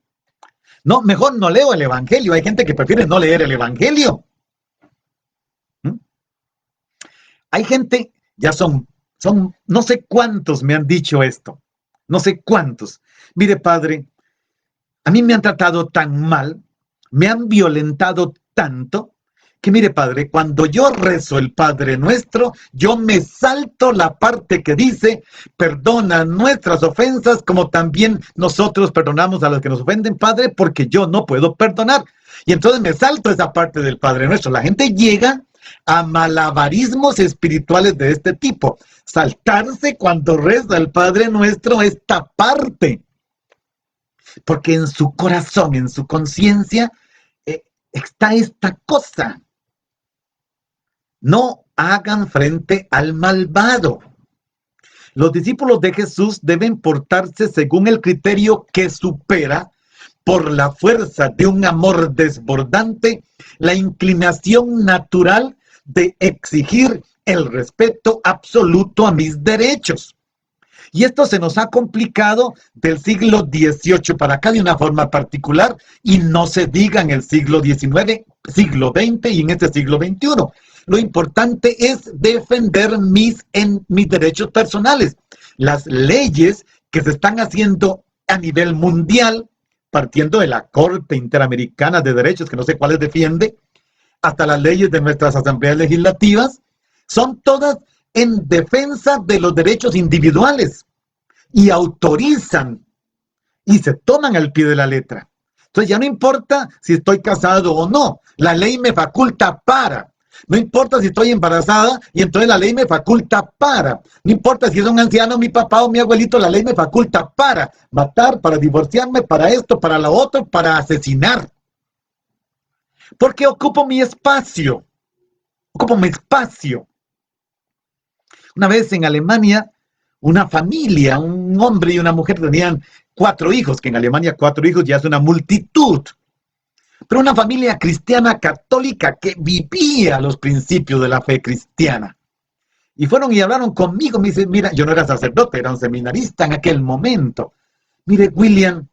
No, mejor no leo el Evangelio. Hay gente que prefiere no leer el Evangelio. Hay gente, ya son no sé cuántos me han dicho esto. No sé cuántos. Mire, Padre, a mí me han tratado tan mal, me han violentado tanto, que mire, Padre, cuando yo rezo el Padre Nuestro, yo me salto la parte que dice, perdona nuestras ofensas, como también nosotros perdonamos a los que nos ofenden, Padre, porque yo no puedo perdonar. Y entonces me salto esa parte del Padre Nuestro. La gente llega a malabarismos espirituales de este tipo. Saltarse cuando reza el Padre Nuestro esta parte. Porque en su corazón, en su conciencia, está esta cosa. No hagan frente al malvado. Los discípulos de Jesús deben portarse según el criterio que supera, por la fuerza de un amor desbordante, la inclinación natural de exigir el respeto absoluto a mis derechos. Y esto se nos ha complicado del siglo XVIII para acá de una forma particular, y no se diga en el siglo XIX, siglo XX y en este siglo XXI. Lo importante es defender mis derechos personales. Las leyes que se están haciendo a nivel mundial, partiendo de la Corte Interamericana de Derechos, que no sé cuáles defiende, hasta las leyes de nuestras asambleas legislativas, son todas en defensa de los derechos individuales y autorizan y se toman al pie de la letra. Entonces ya no importa si estoy casado o no, la ley me faculta para. No importa si estoy embarazada y entonces la ley me faculta para. No importa si es un anciano, mi papá o mi abuelito, la ley me faculta para matar, para divorciarme, para esto, para lo otro, para asesinar. Porque ocupo mi espacio. Ocupo mi espacio. Una vez en Alemania, una familia, un hombre y una mujer tenían 4 hijos, que en Alemania 4 hijos ya es una multitud. Pero una familia cristiana católica que vivía los principios de la fe cristiana. Y fueron y hablaron conmigo. Me dicen, mira, yo no era sacerdote, era un seminarista en aquel momento. Mire, William,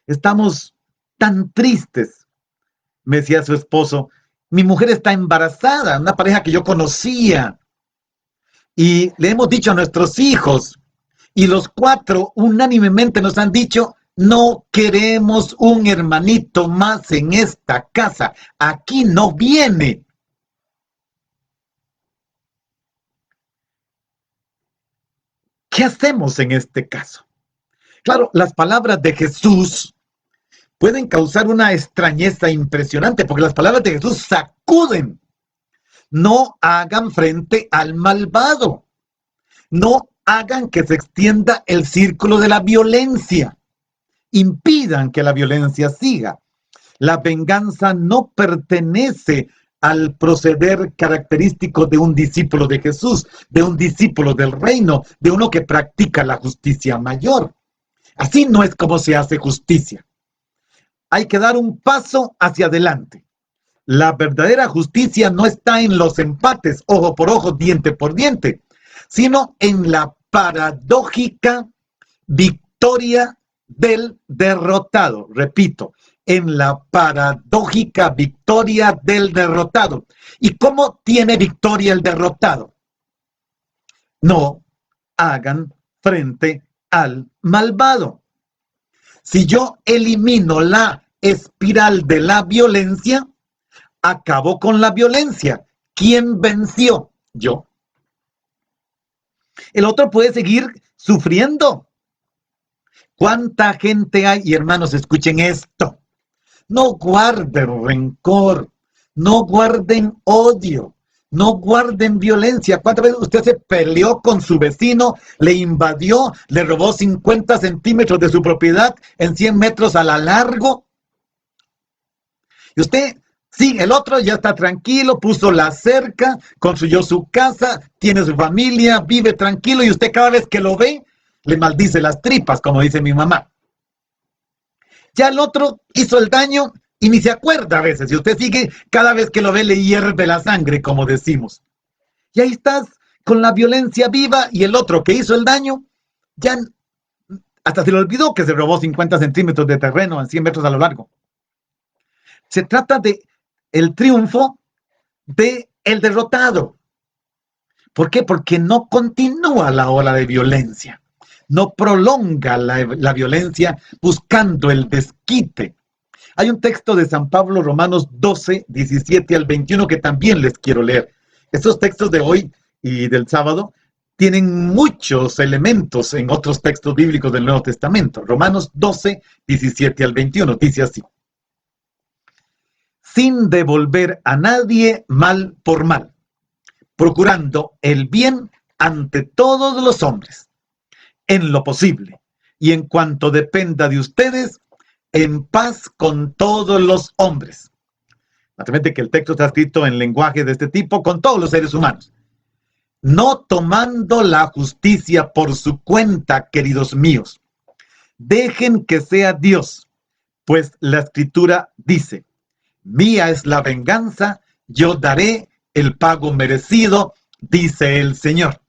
estamos tan tristes, me decía su esposo. Mi mujer está embarazada, una pareja que yo conocía. Y le hemos dicho a nuestros hijos, y los 4 unánimemente nos han dicho, no queremos un hermanito más en esta casa. Aquí no viene. ¿Qué hacemos en este caso? Claro, las palabras de Jesús pueden causar una extrañeza impresionante, porque las palabras de Jesús sacuden. No hagan frente al malvado. No hagan que se extienda el círculo de la violencia. Impidan que la violencia siga. La venganza no pertenece al proceder característico de un discípulo de Jesús, de un discípulo del reino, de uno que practica la justicia mayor. Así no es como se hace justicia. Hay que dar un paso hacia adelante. La verdadera justicia no está en los empates, ojo por ojo, diente por diente, sino en la paradójica victoria del derrotado. Repito, en la paradójica victoria del derrotado. ¿Y cómo tiene victoria el derrotado? No hagan frente al malvado. Si yo elimino la espiral de la violencia, acabo con la violencia. ¿Quién venció? Yo. El otro puede seguir sufriendo. ¿Cuánta gente hay? Y hermanos, escuchen esto. No guarden rencor, no guarden odio, no guarden violencia. ¿Cuántas veces usted se peleó con su vecino, le invadió, le robó 50 centímetros de su propiedad en 100 metros a la largo? Y usted Sí, el otro ya está tranquilo, puso la cerca, construyó su casa, tiene su familia, vive tranquilo y usted cada vez que lo ve, le maldice las tripas, como dice mi mamá. Ya el otro hizo el daño y ni se acuerda a veces. Y usted sigue, cada vez que lo ve le hierve la sangre, como decimos. Y ahí estás con la violencia viva y el otro que hizo el daño, ya hasta se le olvidó que se robó 50 centímetros de terreno en 100 metros a lo largo. Se trata de el triunfo de el derrotado. ¿Por qué? Porque no continúa la ola de violencia. No prolonga la violencia buscando el desquite. Hay un texto de San Pablo, Romanos 12, 17 al 21, que también les quiero leer. Estos textos de hoy y del sábado tienen muchos elementos en otros textos bíblicos del Nuevo Testamento. Romanos 12, 17 al 21, dice así. Sin devolver a nadie mal por mal, procurando el bien ante todos los hombres, en lo posible, y en cuanto dependa de ustedes, en paz con todos los hombres. Naturalmente que el texto está escrito en lenguaje de este tipo con todos los seres humanos. No tomando la justicia por su cuenta, queridos míos. Dejen que sea Dios, pues la Escritura dice, mía es la venganza, yo daré el pago merecido, dice el Señor.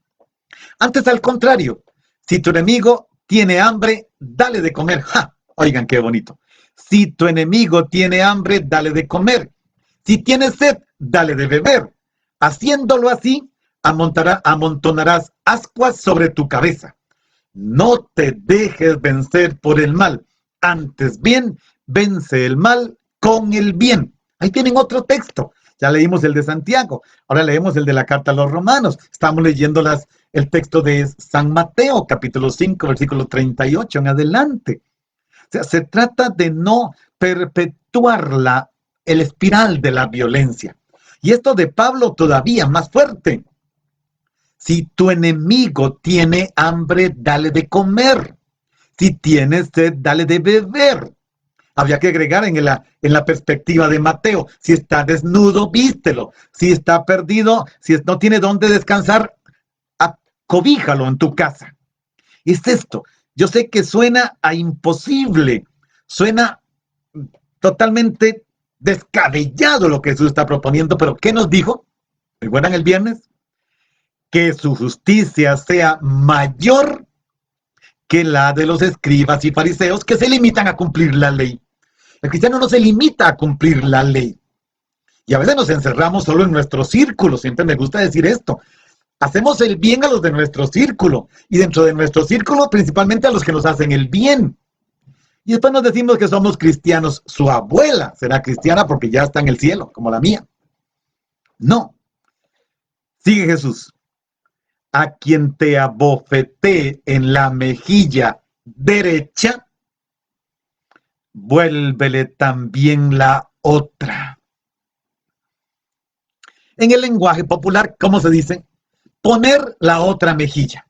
Antes, al contrario, si tu enemigo tiene hambre, dale de comer. ¡Ja! Oigan qué bonito. Si tu enemigo tiene hambre, dale de comer. Si tiene sed, dale de beber. Haciéndolo así, amontonarás ascuas sobre tu cabeza. No te dejes vencer por el mal. Antes bien, vence el mal con el bien. Ahí tienen otro texto. Ya leímos el de Santiago. Ahora leemos el de la carta a los Romanos. Estamos leyendo el texto de San Mateo, capítulo 5, versículo 38 en adelante. O sea, se trata de no perpetuar el espiral de la violencia. Y esto de Pablo todavía más fuerte. Si tu enemigo tiene hambre, dale de comer. Si tienes sed, dale de beber. Habría que agregar en la perspectiva de Mateo, si está desnudo, vístelo. Si está perdido, si no tiene dónde descansar, acobíjalo en tu casa. Es esto. Yo sé que suena a imposible, suena totalmente descabellado lo que Jesús está proponiendo, pero ¿qué nos dijo? ¿Recuerdan el viernes? Que su justicia sea mayor que la de los escribas y fariseos que se limitan a cumplir la ley. El cristiano no se limita a cumplir la ley. Y a veces nos encerramos solo en nuestro círculo. Siempre me gusta decir esto. Hacemos el bien a los de nuestro círculo. Y dentro de nuestro círculo, principalmente a los que nos hacen el bien. Y después nos decimos que somos cristianos. Su abuela será cristiana porque ya está en el cielo, como la mía. No. Sigue Jesús. A quien te abofetee en la mejilla derecha, vuélvele también la otra. En el lenguaje popular, ¿cómo se dice? Poner la otra mejilla.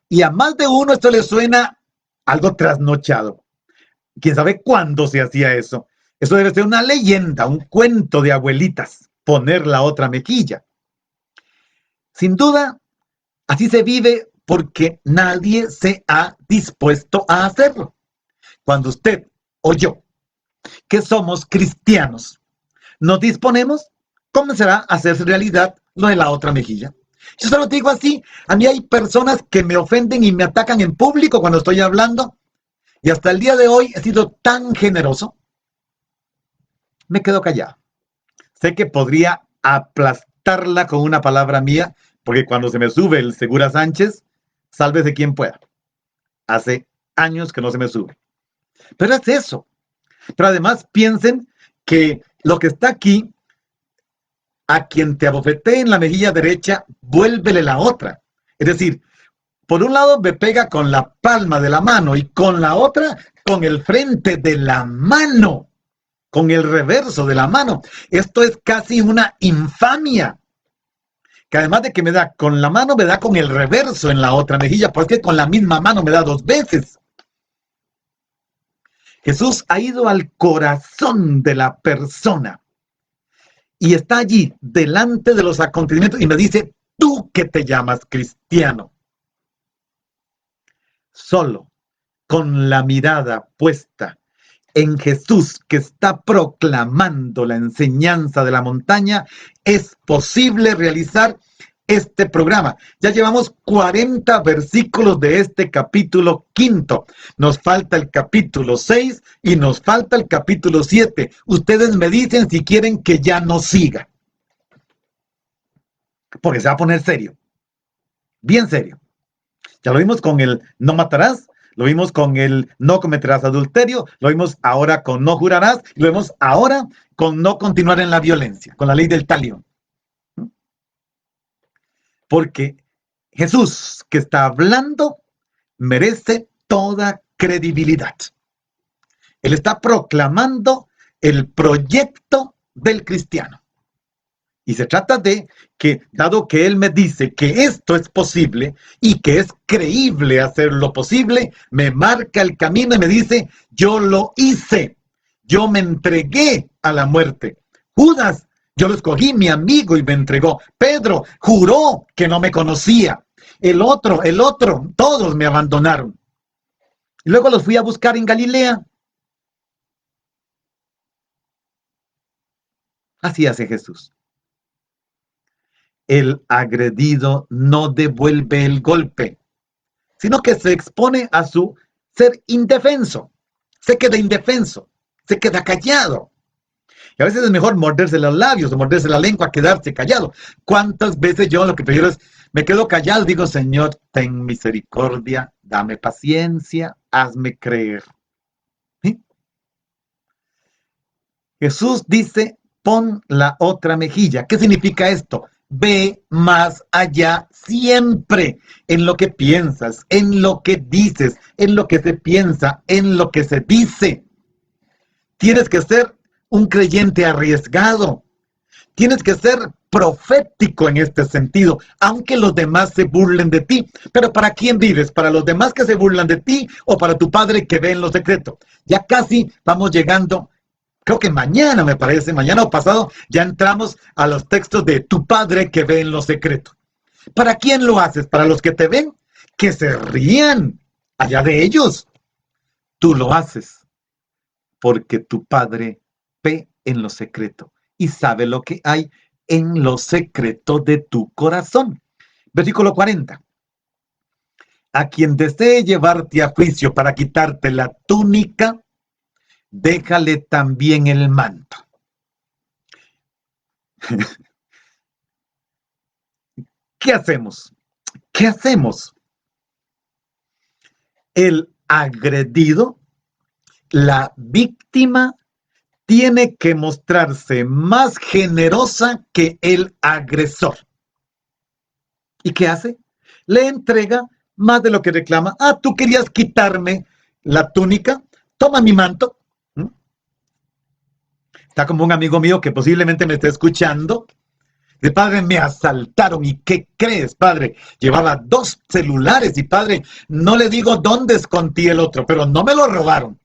Y a más de uno esto le suena algo trasnochado. ¿Quién sabe cuándo se hacía eso? Eso debe ser una leyenda, un cuento de abuelitas, poner la otra mejilla. Sin duda, así se vive porque nadie se ha dispuesto a hacerlo. Cuando usted o yo, que somos cristianos, nos disponemos, comenzará a hacerse realidad lo de la otra mejilla. Yo solo digo así, a mí hay personas que me ofenden y me atacan en público cuando estoy hablando, y hasta el día de hoy he sido tan generoso, me quedo callado. Sé que podría aplastarla con una palabra mía, porque cuando se me sube el Segura Sánchez, sálvese quien pueda. Hace años que no se me sube. Pero es eso. Pero además piensen que lo que está aquí, a quien te abofetee en la mejilla derecha, vuélvele la otra. Es decir, por un lado me pega con la palma de la mano y con la otra con el frente de la mano, con el reverso de la mano. Esto es casi una infamia. Que además de que me da con la mano, me da con el reverso en la otra mejilla, porque con la misma mano me da 2 veces. Jesús ha ido al corazón de la persona y está allí delante de los acontecimientos y me dice, tú que te llamas cristiano, solo con la mirada puesta en Jesús que está proclamando la enseñanza de la montaña, es posible realizar este programa. Ya llevamos 40 versículos de este capítulo 5. Nos falta el capítulo 6 y nos falta el capítulo 7. Ustedes me dicen si quieren que ya no siga. Porque se va a poner serio. Bien serio. Ya lo vimos con el no matarás, lo vimos con el no cometerás adulterio, lo vimos ahora con no jurarás, y lo vemos ahora con no continuar en la violencia, con la ley del talión. Porque Jesús que está hablando merece toda credibilidad. Él está proclamando el proyecto del cristiano. Y se trata de que, dado que Él me dice que esto es posible y que es creíble hacer lo posible, me marca el camino y me dice, yo lo hice, yo me entregué a la muerte. Judas, yo lo escogí, mi amigo, y me entregó. Pedro juró que no me conocía. El otro, todos me abandonaron. Y luego los fui a buscar en Galilea. Así hace Jesús. El agredido no devuelve el golpe, sino que se expone a su ser indefenso. Se queda indefenso, se queda callado. Y a veces es mejor morderse los labios o morderse la lengua, quedarse callado. ¿Cuántas veces yo lo que prefiero es, me quedo callado, digo, Señor, ten misericordia, dame paciencia, hazme creer? ¿Sí? Jesús dice, pon la otra mejilla. ¿Qué significa esto? Ve más allá siempre en lo que piensas, en lo que dices, en lo que se piensa, en lo que se dice. Tienes que ser un creyente arriesgado. Tienes que ser profético en este sentido, aunque los demás se burlen de ti. Pero ¿para quién vives? ¿Para los demás que se burlan de ti o para tu Padre que ve en lo secreto? Ya casi vamos llegando. Creo que mañana, me parece, mañana o pasado, ya entramos a los textos de tu Padre que ve en lo secreto. ¿Para quién lo haces? ¿Para los que te ven? Que se rían allá de ellos. Tú lo haces porque tu Padre ve en lo secreto y sabe lo que hay en lo secreto de tu corazón. Versículo 40. A quien desee llevarte a juicio para quitarte la túnica, déjale también el manto. ¿Qué hacemos? ¿Qué hacemos? El agredido, la víctima, tiene que mostrarse más generosa que el agresor. ¿Y qué hace? Le entrega más de lo que reclama. Ah, tú querías quitarme la túnica, toma mi manto. Está como un amigo mío que posiblemente me esté escuchando. De padre, me asaltaron. ¿Y qué crees, padre? Llevaba 2 celulares y padre, no le digo dónde escondí el otro, pero no me lo robaron.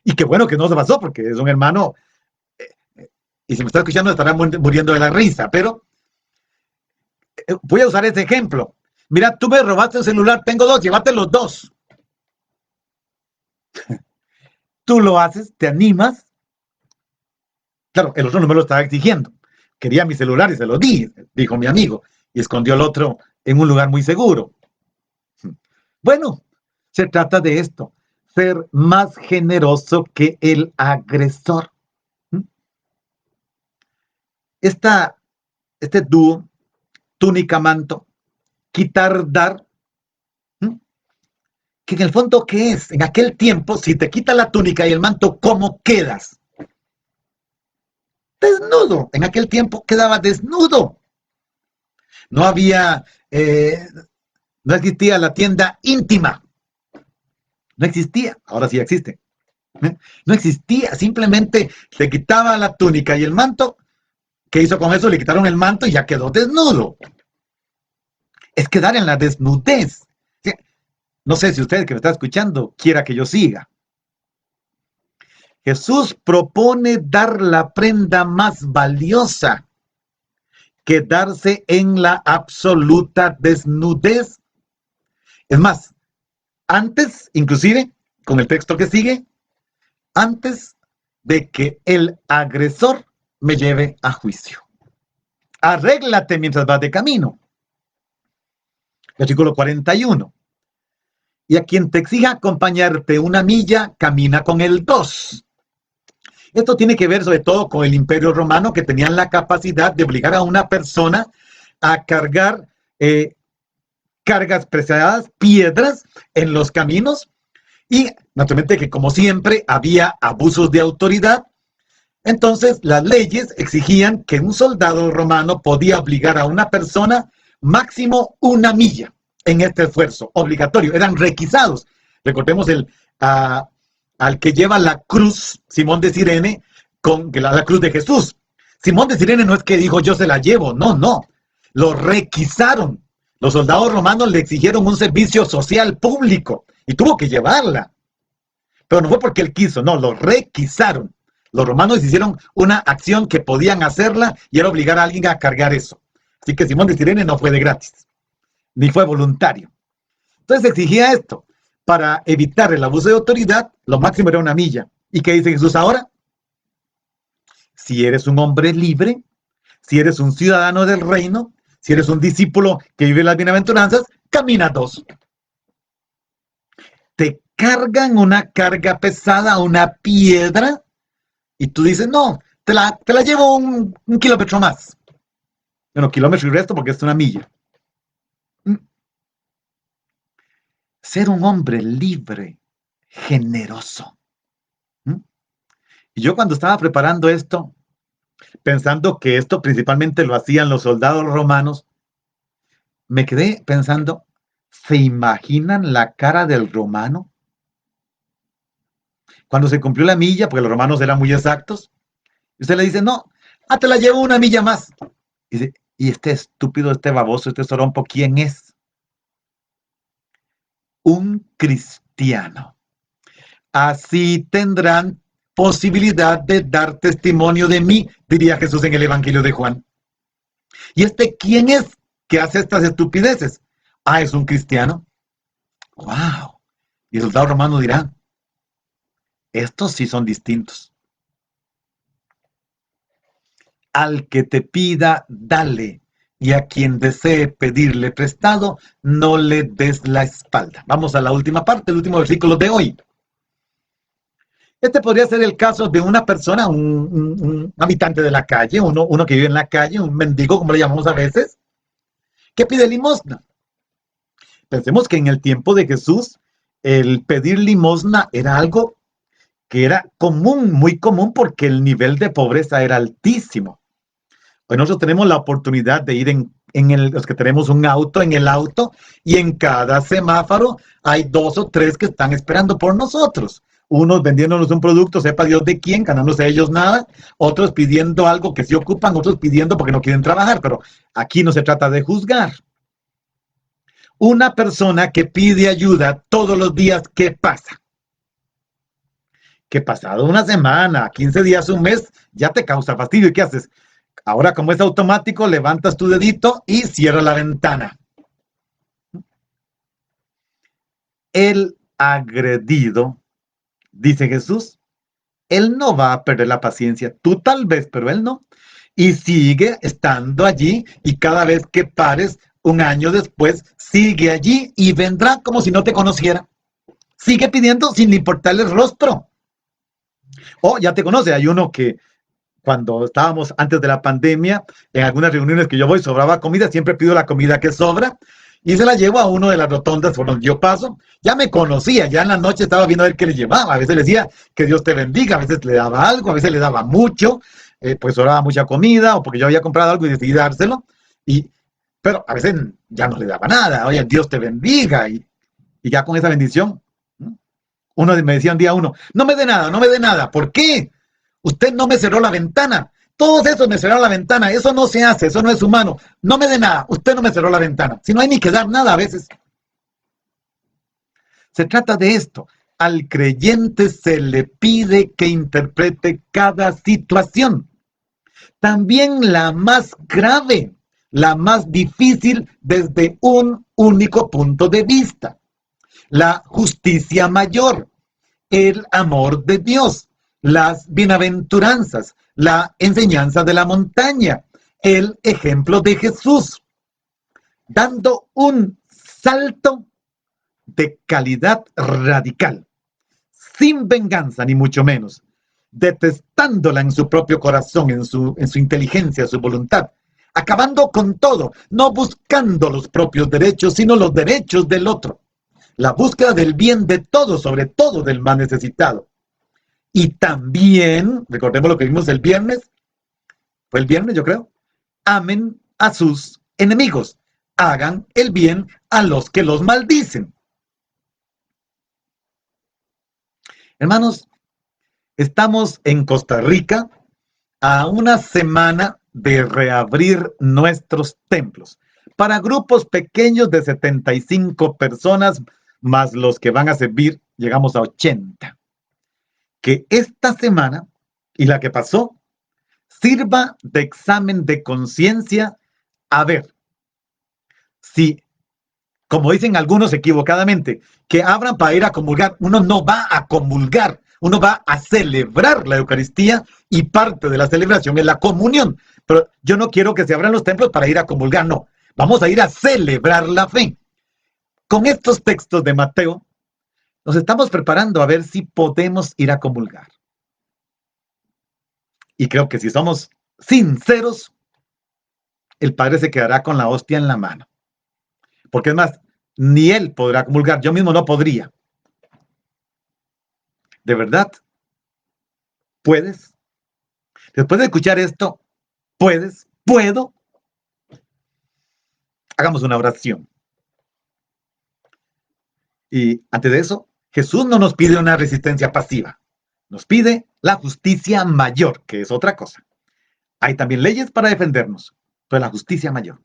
Y qué bueno que no se pasó porque es un hermano. Y si me está escuchando estará muriendo de la risa, pero voy a usar ese ejemplo. Mira, tú me robaste el celular, tengo 2, llévate los 2. Tú lo haces, te animas. Claro, el otro no me lo estaba exigiendo. Quería mi celular y se lo di, dijo mi amigo, y escondió el otro en un lugar muy seguro. Bueno, se trata de esto, ser más generoso que el agresor. Este dúo, túnica, manto, quitar, dar, que en el fondo, ¿qué es? En aquel tiempo, si te quita la túnica y el manto, ¿cómo quedas? Desnudo. En aquel tiempo quedaba desnudo. No había, no existía la tienda íntima. No existía. Ahora sí existe. No existía. Simplemente le quitaba la túnica y el manto. ¿Qué hizo con eso? Le quitaron el manto y ya quedó desnudo. Es quedar en la desnudez. No sé si usted que me está escuchando quiera que yo siga. Jesús propone dar la prenda más valiosa, quedarse en la absoluta desnudez. Es más, antes, inclusive, con el texto que sigue, antes de que el agresor me lleve a juicio. Arréglate mientras vas de camino. Versículo 41. Y a quien te exija acompañarte una milla, camina con él 2. Esto tiene que ver sobre todo con el Imperio Romano, que tenían la capacidad de obligar a una persona a cargar cargas pesadas, piedras en los caminos, y naturalmente que como siempre había abusos de autoridad. Entonces las leyes exigían que un soldado romano podía obligar a una persona máximo una milla en este esfuerzo obligatorio. Eran requisados. Recordemos al que lleva la cruz, Simón de Cirene, con la cruz de Jesús. Simón de Cirene no es que dijo yo se la llevo, no. Lo requisaron. Los soldados romanos le exigieron un servicio social público y tuvo que llevarla. Pero no fue porque él quiso, no, lo requisaron. Los romanos hicieron una acción que podían hacerla y era obligar a alguien a cargar eso. Así que Simón de Cirene no fue de gratis, ni fue voluntario. Entonces exigía esto. Para evitar el abuso de autoridad, lo máximo era una milla. ¿Y qué dice Jesús ahora? Si eres un hombre libre, si eres un ciudadano del reino, si eres un discípulo que vive las bienaventuranzas, camina 2. Te cargan una carga pesada, una piedra, y tú dices, no, te la llevo un kilómetro más. Bueno, kilómetro y resto porque es una milla. Ser un hombre libre, generoso. Y yo cuando estaba preparando esto, pensando que esto principalmente lo hacían los soldados romanos, me quedé pensando, ¿se imaginan la cara del romano? Cuando se cumplió la milla, porque los romanos eran muy exactos, y usted le dice, no, te la llevo una milla más. Y dice, ¿y este estúpido, este baboso, este sorompo, quién es? Un cristiano. Así tendrán posibilidad de dar testimonio de mí, diría Jesús en el Evangelio de Juan. ¿Y este quién es que hace estas estupideces? Es un cristiano. ¡Wow! Y el soldado romano dirá, estos sí son distintos. Al que te pida, dale. Y a quien desee pedirle prestado, no le des la espalda. Vamos a la última parte, el último versículo de hoy. Este podría ser el caso de una persona, un habitante de la calle, uno que vive en la calle, un mendigo, como le llamamos a veces, que pide limosna. Pensemos que en el tiempo de Jesús, el pedir limosna era algo que era común, muy común, porque el nivel de pobreza era altísimo. Hoy nosotros tenemos la oportunidad de ir los que tenemos un auto, en el auto, y en cada semáforo hay 2 o 3 que están esperando por nosotros. Unos vendiéndonos un producto, sepa Dios de quién, ganándose ellos nada, otros pidiendo algo que sí ocupan, otros pidiendo porque no quieren trabajar, pero aquí no se trata de juzgar. Una persona que pide ayuda todos los días, ¿qué pasa? Que pasado una semana, 15 días, un mes, ya te causa fastidio. ¿Y qué haces? Ahora, como es automático, levantas tu dedito y cierras la ventana. El agredido, dice Jesús, él no va a perder la paciencia. Tú tal vez, pero él no. Y sigue estando allí, y cada vez que pares, un año después, sigue allí y vendrá como si no te conociera. Sigue pidiendo sin importarle el rostro. Ya te conoce. Hay uno que cuando estábamos antes de la pandemia, en algunas reuniones que yo voy, sobraba comida, siempre pido la comida que sobra y se la llevo a uno de las rotondas por donde yo paso. Ya me conocía, ya en la noche estaba viendo a ver qué le llevaba. A veces le decía que Dios te bendiga, a veces le daba algo, a veces le daba mucho, pues sobraba mucha comida o porque yo había comprado algo y decidí dárselo. Pero a veces ya no le daba nada. Oye, Dios te bendiga. Y ya con esa bendición, uno me decía un día no me dé nada, no me dé nada. ¿Por qué? Usted no me cerró la ventana. Todos esos me cerraron la ventana. Eso no se hace, eso no es humano. No me dé nada. Usted no me cerró la ventana. Si no hay ni que dar nada a veces. Se trata de esto. al creyente se le pide que interprete cada situación, también la más grave, la más difícil desde un único punto de vista. La justicia mayor, el amor de Dios, las bienaventuranzas, la enseñanza de la montaña, el ejemplo de Jesús, dando un salto de calidad radical, sin venganza ni mucho menos, detestándola en su propio corazón, en su inteligencia, su voluntad, acabando con todo, no buscando los propios derechos, sino los derechos del otro. La búsqueda del bien de todos, sobre todo del más necesitado. Y también, recordemos lo que vimos el viernes, fue el viernes yo creo, amen a sus enemigos, hagan el bien a los que los maldicen. Hermanos, estamos en Costa Rica a una semana de reabrir nuestros templos para grupos pequeños de 75 personas, más los que van a servir, llegamos a 80. Que esta semana y la que pasó sirva de examen de conciencia a ver si, como dicen algunos equivocadamente, que abran para ir a comulgar. Uno no va a comulgar, uno va a celebrar la Eucaristía y parte de la celebración es la comunión. Pero yo no quiero que se abran los templos para ir a comulgar, no. Vamos a ir a celebrar la fe. Con estos textos de Mateo, nos estamos preparando a ver si podemos ir a comulgar. Y creo que si somos sinceros, el Padre se quedará con la hostia en la mano. Porque es más, ni Él podrá comulgar, yo mismo no podría. ¿De verdad? ¿Puedes? Después de escuchar esto, ¿puedes? ¿Puedo? Hagamos una oración. Y antes de eso, Jesús no nos pide una resistencia pasiva. Nos pide la justicia mayor, que es otra cosa. Hay también leyes para defendernos, pero la justicia mayor.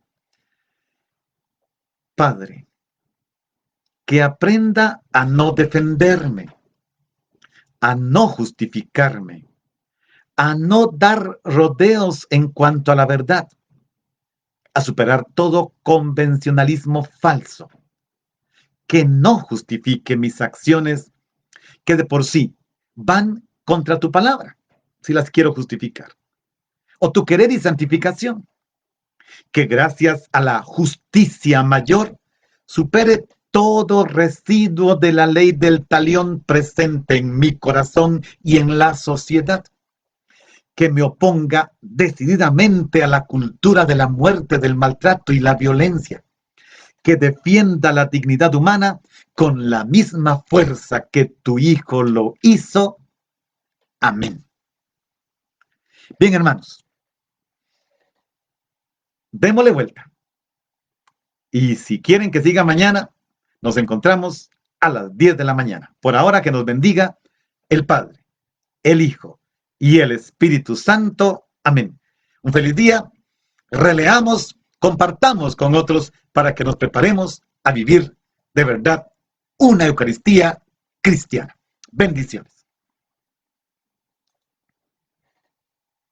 Padre, que aprenda a no defenderme, a no justificarme, a no dar rodeos en cuanto a la verdad, a superar todo convencionalismo falso, que no justifique mis acciones que de por sí van contra tu palabra, si las quiero justificar, o tu querer y santificación, que gracias a la justicia mayor supere todo residuo de la ley del talión presente en mi corazón y en la sociedad, que me oponga decididamente a la cultura de la muerte, del maltrato y la violencia, que defienda la dignidad humana con la misma fuerza que tu Hijo lo hizo. Amén. Bien, hermanos, démosle vuelta. Y si quieren que siga mañana, nos encontramos a las 10 de la mañana. Por ahora, que nos bendiga el Padre, el Hijo y el Espíritu Santo. Amén. Un feliz día. Releamos, compartamos con otros para que nos preparemos a vivir de verdad una Eucaristía cristiana. Bendiciones.